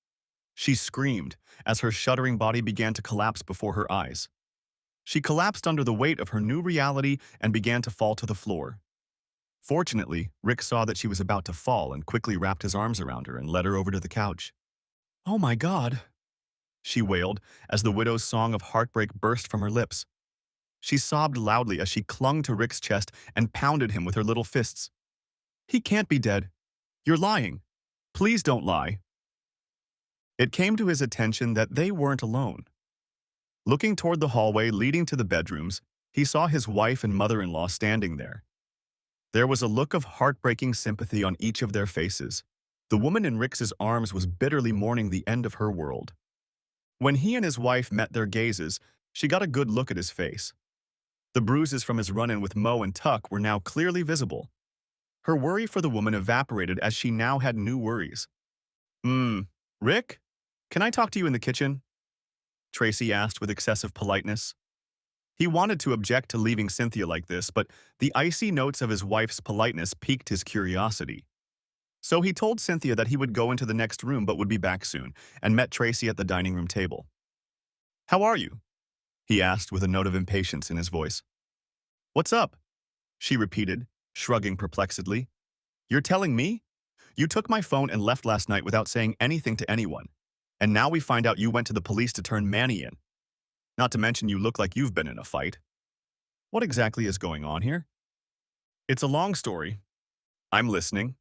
she screamed as her shuddering body began to collapse before her eyes. She collapsed under the weight of her new reality and began to fall to the floor. Fortunately, Rick saw that she was about to fall and quickly wrapped his arms around her and led her over to the couch. Oh my God, she wailed as the widow's song of heartbreak burst from her lips. She sobbed loudly as she clung to Rick's chest and pounded him with her little fists. He can't be dead. You're lying. Please don't lie. It came to his attention that they weren't alone. Looking toward the hallway leading to the bedrooms, he saw his wife and mother-in-law standing there. There was a look of heartbreaking sympathy on each of their faces. The woman in Rick's arms was bitterly mourning the end of her world. When he and his wife met their gazes, she got a good look at his face. The bruises from his run-in with Mo and Tuck were now clearly visible. Her worry for the woman evaporated as she now had new worries. Rick? Can I talk to you in the kitchen? Tracy asked with excessive politeness. He wanted to object to leaving Cynthia like this, but the icy notes of his wife's politeness piqued his curiosity. So he told Cynthia that he would go into the next room but would be back soon, and met Tracy at the dining room table. How are you? He asked with a note of impatience in his voice. What's up? She repeated, shrugging perplexedly. You're telling me? You took my phone and left last night without saying anything to anyone. And now we find out you went to the police to turn Manny in. Not to mention you look like you've been in a fight. What exactly is going on here? It's a long story. I'm listening.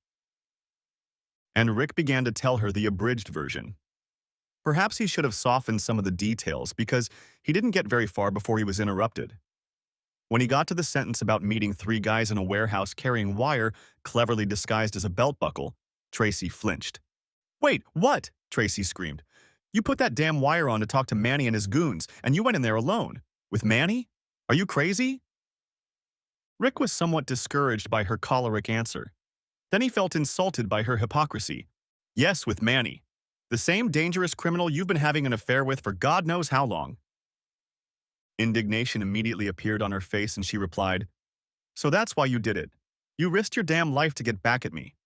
And Rick began to tell her the abridged version. Perhaps he should have softened some of the details because he didn't get very far before he was interrupted. When he got to the sentence about meeting 3 guys in a warehouse carrying wire cleverly disguised as a belt buckle, Tracy flinched. Wait, what? Tracy screamed. You put that damn wire on to talk to Manny and his goons, and you went in there alone. With Manny? Are you crazy? Rick was somewhat discouraged by her choleric answer. Then he felt insulted by her hypocrisy. Yes, with Manny. The same dangerous criminal you've been having an affair with for God knows how long. Indignation immediately appeared on her face and she replied, So that's why you did it. You risked your damn life to get back at me.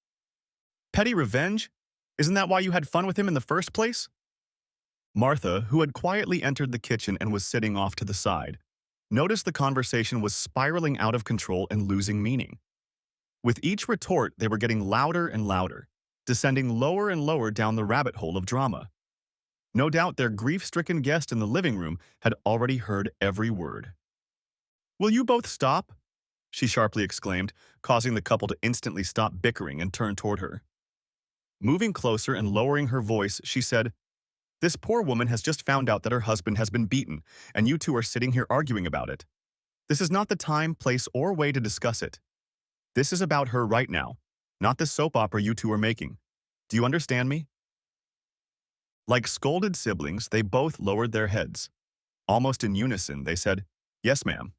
Petty revenge? Isn't that why you had fun with him in the first place? Martha, who had quietly entered the kitchen and was sitting off to the side, noticed the conversation was spiraling out of control and losing meaning. With each retort, they were getting louder and louder, descending lower and lower down the rabbit hole of drama. No doubt their grief-stricken guest in the living room had already heard every word. Will you both stop? She sharply exclaimed, causing the couple to instantly stop bickering and turn toward her. Moving closer and lowering her voice, she said, This poor woman has just found out that her husband has been beaten, and you two are sitting here arguing about it. This is not the time, place, or way to discuss it. This is about her right now, not the soap opera you two are making. Do you understand me? Like scolded siblings, they both lowered their heads. Almost in unison, they said, Yes, ma'am.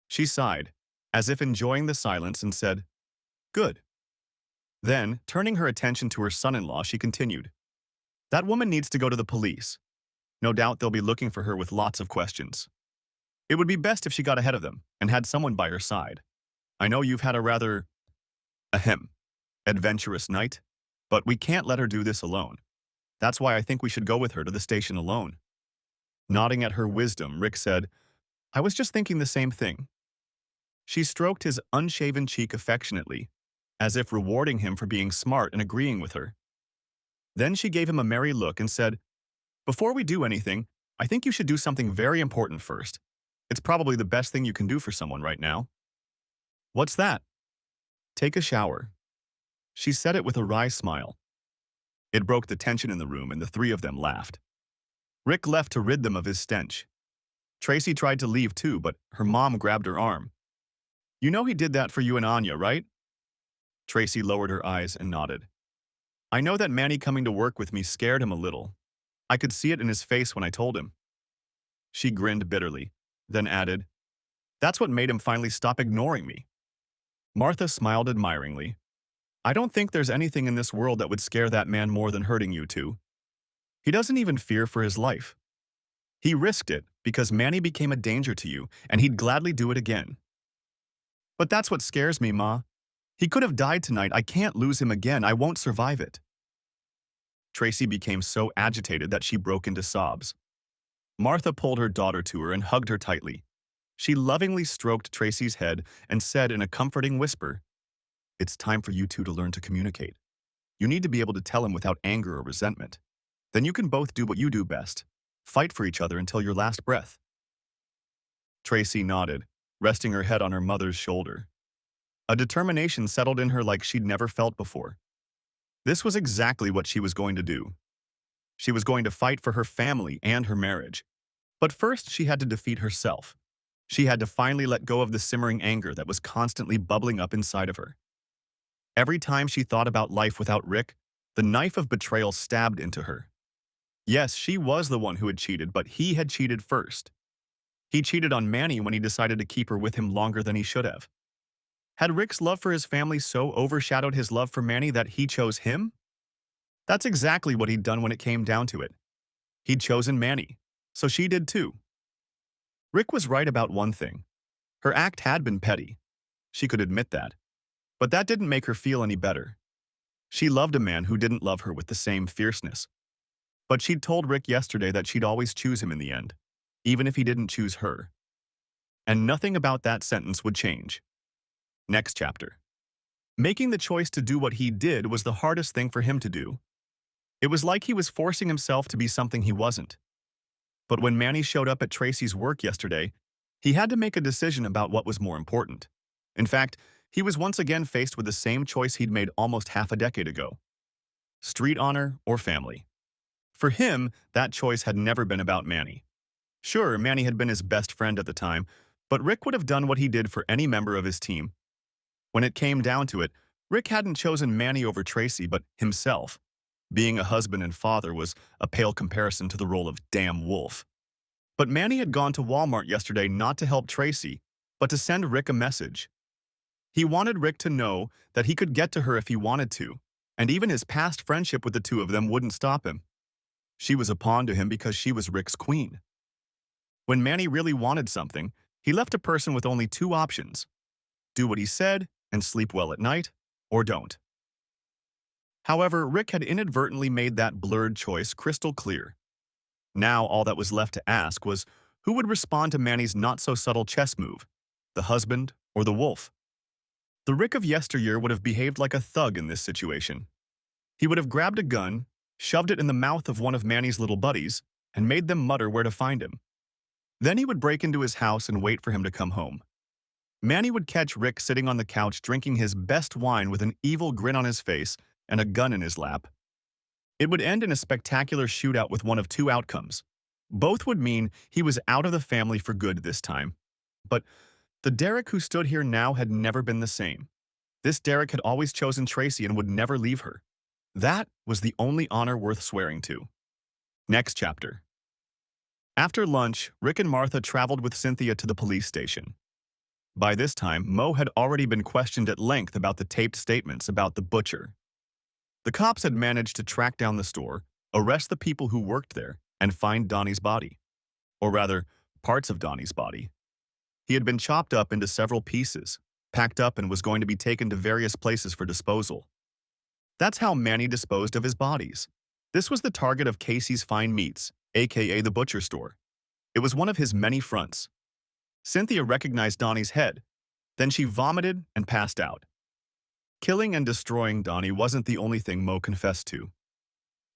She sighed, as if enjoying the silence, and said, Good. Then, turning her attention to her son-in-law, she continued, That woman needs to go to the police. No doubt they'll be looking for her with lots of questions. It would be best if she got ahead of them and had someone by her side. I know you've had a rather, adventurous night, but we can't let her do this alone. That's why I think we should go with her to the station alone. Nodding at her wisdom, Rick said, I was just thinking the same thing. She stroked his unshaven cheek affectionately, as if rewarding him for being smart and agreeing with her. Then she gave him a merry look and said, Before we do anything, I think you should do something very important first. It's probably the best thing you can do for someone right now. What's that? Take a shower. She said it with a wry smile. It broke the tension in the room and the 3 of them laughed. Rick left to rid them of his stench. Tracy tried to leave too, but her mom grabbed her arm. You know he did that for you and Anya, right? Tracy lowered her eyes and nodded. I know that Manny coming to work with me scared him a little. I could see it in his face when I told him. She grinned bitterly, then added, That's what made him finally stop ignoring me. Martha smiled admiringly. I don't think there's anything in this world that would scare that man more than hurting you two. He doesn't even fear for his life. He risked it because Manny became a danger to you, and he'd gladly do it again. But that's what scares me, Ma. He could have died tonight. I can't lose him again. I won't survive it. Tracy became so agitated that she broke into sobs. Martha pulled her daughter to her and hugged her tightly. She lovingly stroked Tracy's head and said in a comforting whisper, "It's time for you two to learn to communicate. You need to be able to tell him without anger or resentment. Then you can both do what you do best. Fight for each other until your last breath." Tracy nodded, resting her head on her mother's shoulder. A determination settled in her like she'd never felt before. This was exactly what she was going to do. She was going to fight for her family and her marriage. But first, she had to defeat herself. She had to finally let go of the simmering anger that was constantly bubbling up inside of her. Every time she thought about life without Rick, the knife of betrayal stabbed into her. Yes, she was the one who had cheated, but he had cheated first. He cheated on Manny when he decided to keep her with him longer than he should have. Had Rick's love for his family so overshadowed his love for Manny that he chose him? That's exactly what he'd done when it came down to it. He'd chosen Manny, so she did too. Rick was right about one thing. Her act had been petty. She could admit that. But that didn't make her feel any better. She loved a man who didn't love her with the same fierceness. But she'd told Rick yesterday that she'd always choose him in the end, even if he didn't choose her. And nothing about that sentence would change. Next chapter. Making the choice to do what he did was the hardest thing for him to do. It was like he was forcing himself to be something he wasn't. But when Manny showed up at Tracy's work yesterday, he had to make a decision about what was more important. In fact, he was once again faced with the same choice he'd made almost half a decade ago. Street honor or family. For him, that choice had never been about Manny. Sure, Manny had been his best friend at the time, but Rick would have done what he did for any member of his team. When it came down to it, Rick hadn't chosen Manny over Tracy, but himself. Being a husband and father was a pale comparison to the role of damn wolf. But Manny had gone to Walmart yesterday not to help Tracy, but to send Rick a message. He wanted Rick to know that he could get to her if he wanted to, and even his past friendship with the two of them wouldn't stop him. She was a pawn to him because she was Rick's queen. When Manny really wanted something, he left a person with only two options: do what he said and sleep well at night, or don't. However, Rick had inadvertently made that blurred choice crystal clear. Now all that was left to ask was who would respond to Manny's not-so-subtle chess move, the husband or the wolf? The Rick of yesteryear would have behaved like a thug in this situation. He would have grabbed a gun, shoved it in the mouth of one of Manny's little buddies, and made them mutter where to find him. Then he would break into his house and wait for him to come home. Manny would catch Rick sitting on the couch drinking his best wine with an evil grin on his face and a gun in his lap. It would end in a spectacular shootout with one of two outcomes. Both would mean he was out of the family for good this time. But the Derek who stood here now had never been the same. This Derek had always chosen Tracy and would never leave her. That was the only honor worth swearing to. Next chapter. After lunch, Rick and Martha traveled with Cynthia to the police station. By this time, Mo had already been questioned at length about the taped statements about the butcher. The cops had managed to track down the store, arrest the people who worked there, and find Donnie's body. Or rather, parts of Donnie's body. He had been chopped up into several pieces, packed up, and was going to be taken to various places for disposal. That's how Manny disposed of his bodies. This was the target of Casey's Fine Meats, aka the butcher store. It was one of his many fronts. Cynthia recognized Donnie's head. Then she vomited and passed out. Killing and destroying Donnie wasn't the only thing Mo confessed to.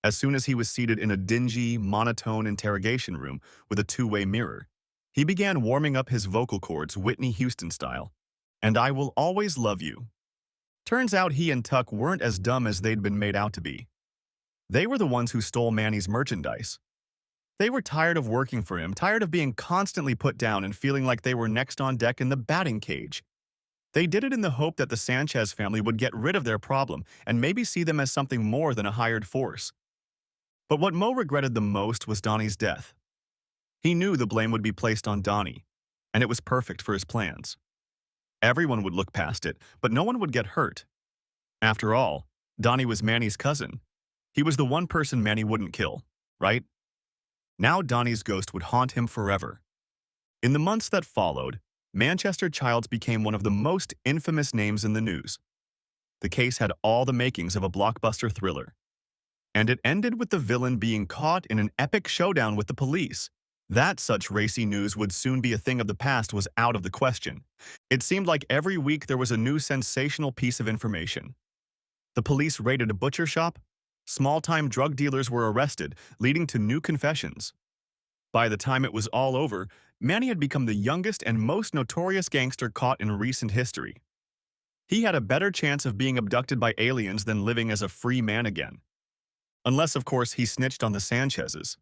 As soon as he was seated in a dingy, monotone interrogation room with a two-way mirror, he began warming up his vocal cords Whitney Houston style. "And I will always love you." Turns out he and Tuck weren't as dumb as they'd been made out to be. They were the ones who stole Manny's merchandise. They were tired of working for him, tired of being constantly put down and feeling like they were next on deck in the batting cage. They did it in the hope that the Sanchez family would get rid of their problem and maybe see them as something more than a hired force. But what Mo regretted the most was Donnie's death. He knew the blame would be placed on Donnie, and it was perfect for his plans. Everyone would look past it, but no one would get hurt. After all, Donnie was Manny's cousin. He was the one person Manny wouldn't kill, right? Now Donnie's ghost would haunt him forever. In the months that followed, Manchester Childs became one of the most infamous names in the news. The case had all the makings of a blockbuster thriller, and it ended with the villain being caught in an epic showdown with the police. That such racy news would soon be a thing of the past was out of the question. It seemed like every week there was a new sensational piece of information. The police raided a butcher shop. Small-time drug dealers were arrested, leading to new confessions. By the time it was all over, Manny had become the youngest and most notorious gangster caught in recent history. He had a better chance of being abducted by aliens than living as a free man again. Unless, of course, he snitched on the Sanchez's.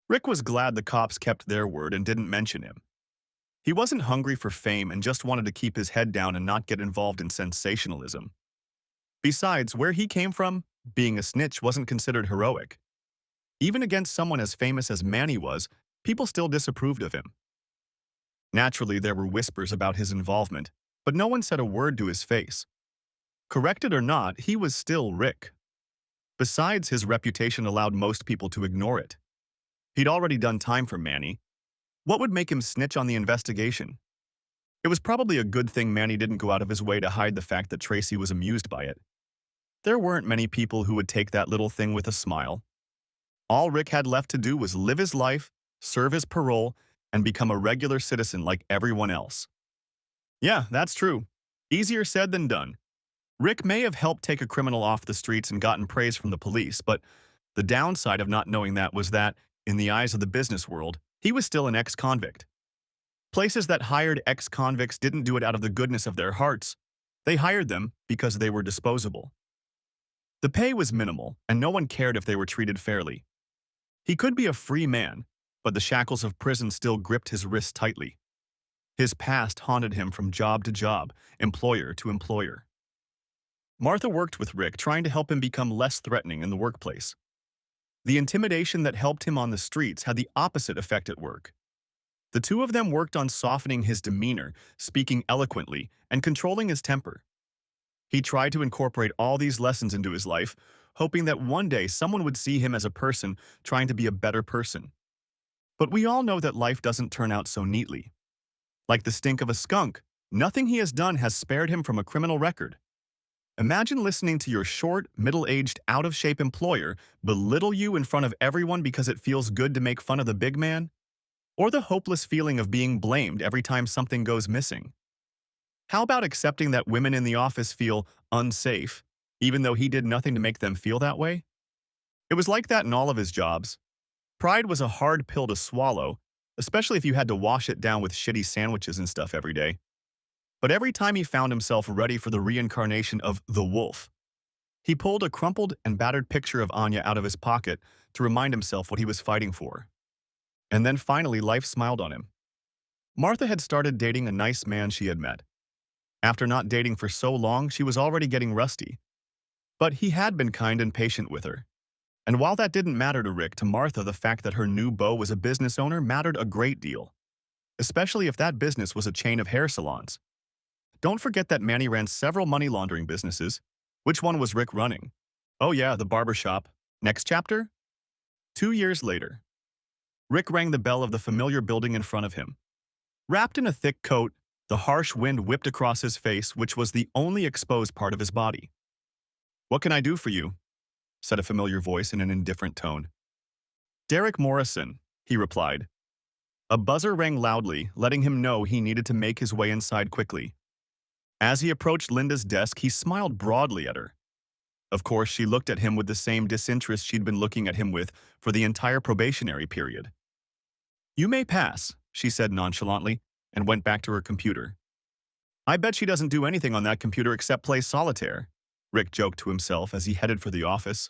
Rick was glad the cops kept their word and didn't mention him. He wasn't hungry for fame and just wanted to keep his head down and not get involved in sensationalism. Besides, where he came from, being a snitch wasn't considered heroic. Even against someone as famous as Manny was, people still disapproved of him. Naturally, there were whispers about his involvement, but no one said a word to his face. Corrected or not, he was still Rick. Besides, his reputation allowed most people to ignore it. He'd already done time for Manny. What would make him snitch on the investigation? It was probably a good thing Manny didn't go out of his way to hide the fact that Tracy was amused by it. There weren't many people who would take that little thing with a smile. All Rick had left to do was live his life, serve his parole, and become a regular citizen like everyone else. Yeah, that's true. Easier said than done. Rick may have helped take a criminal off the streets and gotten praise from the police, but the downside of not knowing that was that, in the eyes of the business world, he was still an ex-convict. Places that hired ex-convicts didn't do it out of the goodness of their hearts. They hired them because they were disposable. The pay was minimal, and no one cared if they were treated fairly. He could be a free man, but the shackles of prison still gripped his wrists tightly. His past haunted him from job to job, employer to employer. Martha worked with Rick, trying to help him become less threatening in the workplace. The intimidation that helped him on the streets had the opposite effect at work. The two of them worked on softening his demeanor, speaking eloquently, and controlling his temper. He tried to incorporate all these lessons into his life, hoping that one day someone would see him as a person trying to be a better person. But we all know that life doesn't turn out so neatly. Like the stink of a skunk, nothing he has done has spared him from a criminal record. Imagine listening to your short, middle-aged, out-of-shape employer belittle you in front of everyone because it feels good to make fun of the big man, or the hopeless feeling of being blamed every time something goes missing. How about accepting that women in the office feel unsafe, even though he did nothing to make them feel that way? It was like that in all of his jobs. Pride was a hard pill to swallow, especially if you had to wash it down with shitty sandwiches and stuff every day. But every time he found himself ready for the reincarnation of the wolf, he pulled a crumpled and battered picture of Anya out of his pocket to remind himself what he was fighting for. And then finally life smiled on him. Martha had started dating a nice man she had met. After not dating for so long, she was already getting rusty. But he had been kind and patient with her. And while that didn't matter to Rick, to Martha the fact that her new beau was a business owner mattered a great deal. Especially if that business was a chain of hair salons. Don't forget that Manny ran several money laundering businesses. Which one was Rick running? Oh yeah, the barber shop. Next chapter? 2 years later. Rick rang the bell of the familiar building in front of him. Wrapped in a thick coat, the harsh wind whipped across his face, which was the only exposed part of his body. "What can I do for you?" said a familiar voice in an indifferent tone. "Derek Morrison," he replied. A buzzer rang loudly, letting him know he needed to make his way inside quickly. As he approached Linda's desk, he smiled broadly at her. Of course, she looked at him with the same disinterest she'd been looking at him with for the entire probationary period. "You may pass," she said nonchalantly, and went back to her computer. "I bet she doesn't do anything on that computer except play solitaire," Rick joked to himself as he headed for the office.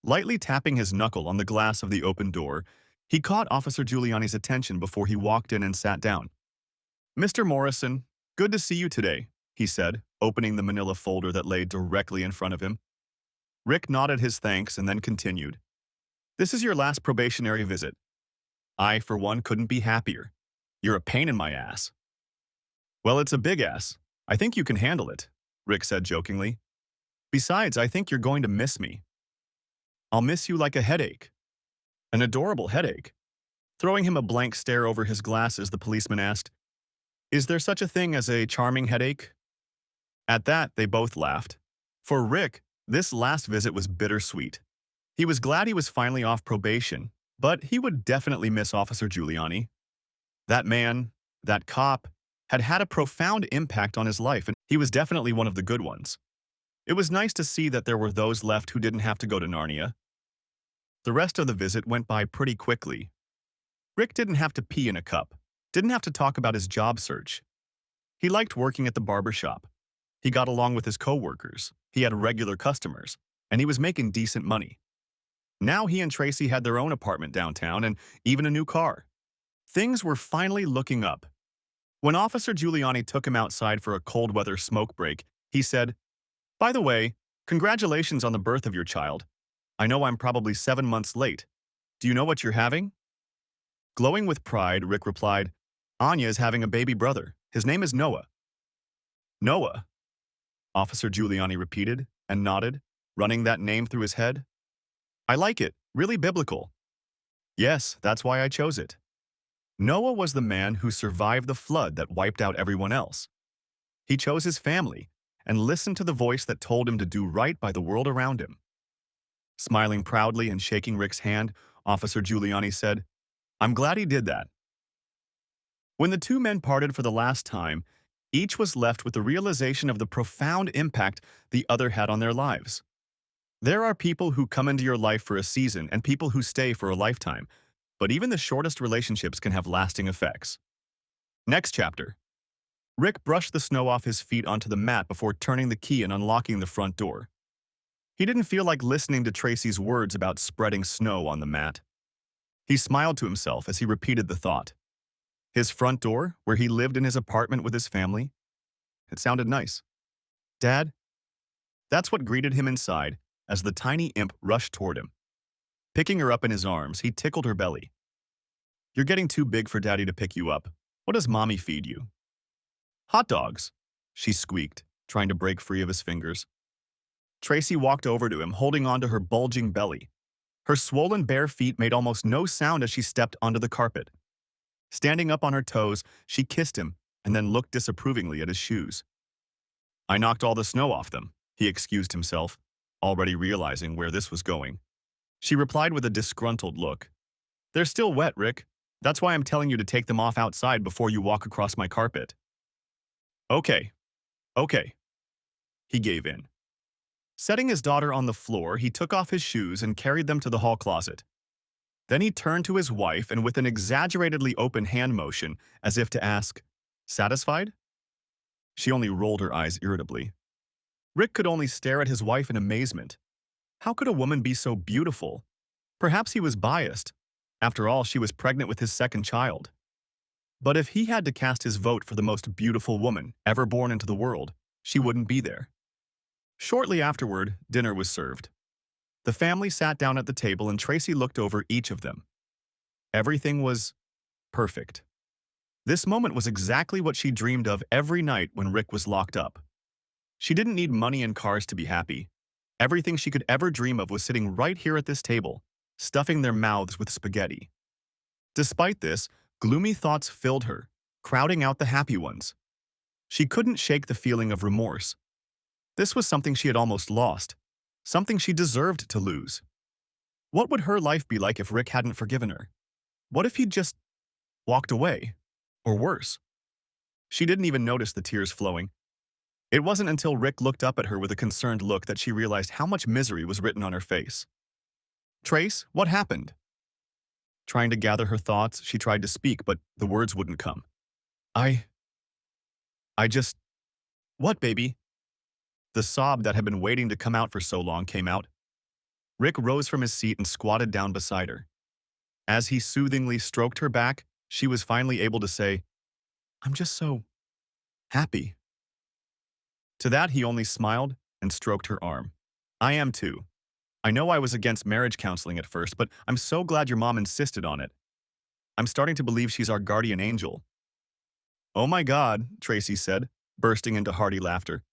Lightly tapping his knuckle on the glass of the open door, he caught Officer Giuliani's attention before he walked in and sat down. "Mr. Morrison, good to see you today," he said, opening the manila folder that lay directly in front of him. Rick nodded his thanks and then continued. "This is your last probationary visit. I, for one, couldn't be happier. You're a pain in my ass." "Well, it's a big ass. I think you can handle it," Rick said jokingly. Besides, I think you're going to miss me. I'll miss you like a headache. An adorable headache. Throwing him a blank stare over his glasses, the policeman asked, "Is there such a thing as a charming headache?" At that, they both laughed. For Rick, this last visit was bittersweet. He was glad he was finally off probation, but he would definitely miss Officer Giuliani. That man, that cop, had had a profound impact on his life, and he was definitely one of the good ones. It was nice to see that there were those left who didn't have to go to Narnia. The rest of the visit went by pretty quickly. Rick didn't have to pee in a cup, didn't have to talk about his job search. He liked working at the barber shop. He got along with his coworkers, he had regular customers, and he was making decent money. Now he and Tracy had their own apartment downtown and even a new car. Things were finally looking up. When Officer Giuliani took him outside for a cold weather smoke break, he said, "By the way, congratulations on the birth of your child. I know I'm probably 7 months late. Do you know what you're having?" Glowing with pride, Rick replied, "Anya is having a baby brother. His name is Noah." "Noah?" Officer Giuliani repeated and nodded, running that name through his head. "I like it. Really biblical." "Yes, that's why I chose it." Noah was the man who survived the flood that wiped out everyone else. He chose his family and listened to the voice that told him to do right by the world around him. Smiling proudly and shaking Rick's hand, Officer Giuliani said, "I'm glad he did that." When the two men parted for the last time, each was left with the realization of the profound impact the other had on their lives. There are people who come into your life for a season and people who stay for a lifetime, but even the shortest relationships can have lasting effects. Next chapter. Rick brushed the snow off his feet onto the mat before turning the key and unlocking the front door. He didn't feel like listening to Tracy's words about spreading snow on the mat. He smiled to himself as he repeated the thought. His front door, where he lived in his apartment with his family, it sounded nice. "Dad?" That's what greeted him inside as the tiny imp rushed toward him. Picking her up in his arms, he tickled her belly. "You're getting too big for Daddy to pick you up. What does Mommy feed you?" "Hot dogs," she squeaked, trying to break free of his fingers. Tracy walked over to him, holding onto her bulging belly. Her swollen bare feet made almost no sound as she stepped onto the carpet. Standing up on her toes, she kissed him and then looked disapprovingly at his shoes. "I knocked all the snow off them," he excused himself, already realizing where this was going. She replied with a disgruntled look. "They're still wet, Rick. That's why I'm telling you to take them off outside before you walk across my carpet." "Okay, okay." He gave in. Setting his daughter on the floor, he took off his shoes and carried them to the hall closet. Then he turned to his wife and with an exaggeratedly open hand motion, as if to ask, "Satisfied?" She only rolled her eyes irritably. Rick could only stare at his wife in amazement. How could a woman be so beautiful? Perhaps he was biased. After all, she was pregnant with his second child. But if he had to cast his vote for the most beautiful woman ever born into the world, she wouldn't be there. Shortly afterward, dinner was served. The family sat down at the table and Tracy looked over each of them. Everything was perfect. This moment was exactly what she dreamed of every night when Rick was locked up. She didn't need money and cars to be happy. Everything she could ever dream of was sitting right here at this table, stuffing their mouths with spaghetti. Despite this, gloomy thoughts filled her, crowding out the happy ones. She couldn't shake the feeling of remorse. This was something she had almost lost, something she deserved to lose. What would her life be like if Rick hadn't forgiven her? What if he'd just walked away? Or worse? She didn't even notice the tears flowing. It wasn't until Rick looked up at her with a concerned look that she realized how much misery was written on her face. "Trace, what happened?" Trying to gather her thoughts, she tried to speak, but the words wouldn't come. I just... What, baby?" The sob that had been waiting to come out for so long came out. Rick rose from his seat and squatted down beside her. As he soothingly stroked her back, she was finally able to say, "I'm just so happy." To that, he only smiled and stroked her arm. "I am too. I know I was against marriage counseling at first, but I'm so glad your mom insisted on it. I'm starting to believe she's our guardian angel." "Oh my God," Tracy said, bursting into hearty laughter.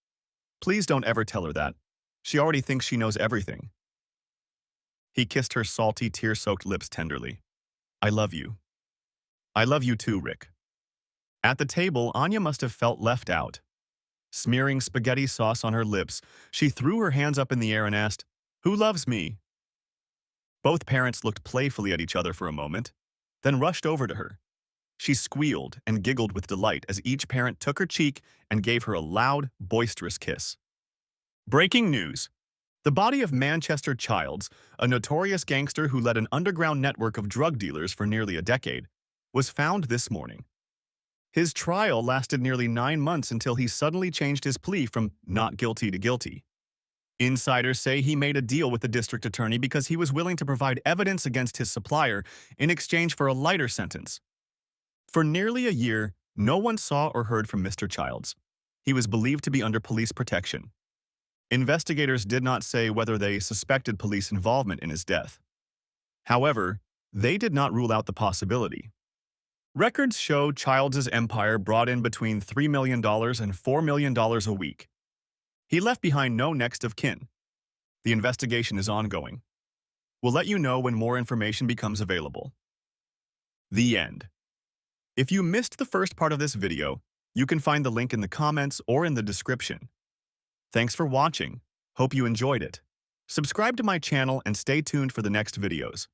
"Please don't ever tell her that. She already thinks she knows everything. He kissed her salty, tear-soaked lips tenderly. I love you. I love you too, Rick. At the table, Anya must have felt left out. Smearing spaghetti sauce on her lips, she threw her hands up in the air and asked, Who loves me? Both parents looked playfully at each other for a moment, then rushed over to her. She squealed and giggled with delight as each parent took her cheek and gave her a loud, boisterous kiss. Breaking news. The body of Manchester Childs, a notorious gangster who led an underground network of drug dealers for nearly a decade, was found this morning. His trial lasted nearly 9 months until he suddenly changed his plea from not guilty to guilty. Insiders say he made a deal with the district attorney because he was willing to provide evidence against his supplier in exchange for a lighter sentence. For nearly a year, no one saw or heard from Mr. Childs. He was believed to be under police protection. Investigators did not say whether they suspected police involvement in his death. However, they did not rule out the possibility. Records show Childs' empire brought in between $3 million and $4 million a week. He left behind no next of kin. The investigation is ongoing. We'll let you know when more information becomes available. The end. If you missed the first part of this video, you can find the link in the comments or in the description. Thanks for watching. Hope you enjoyed it. Subscribe to my channel and stay tuned for the next videos.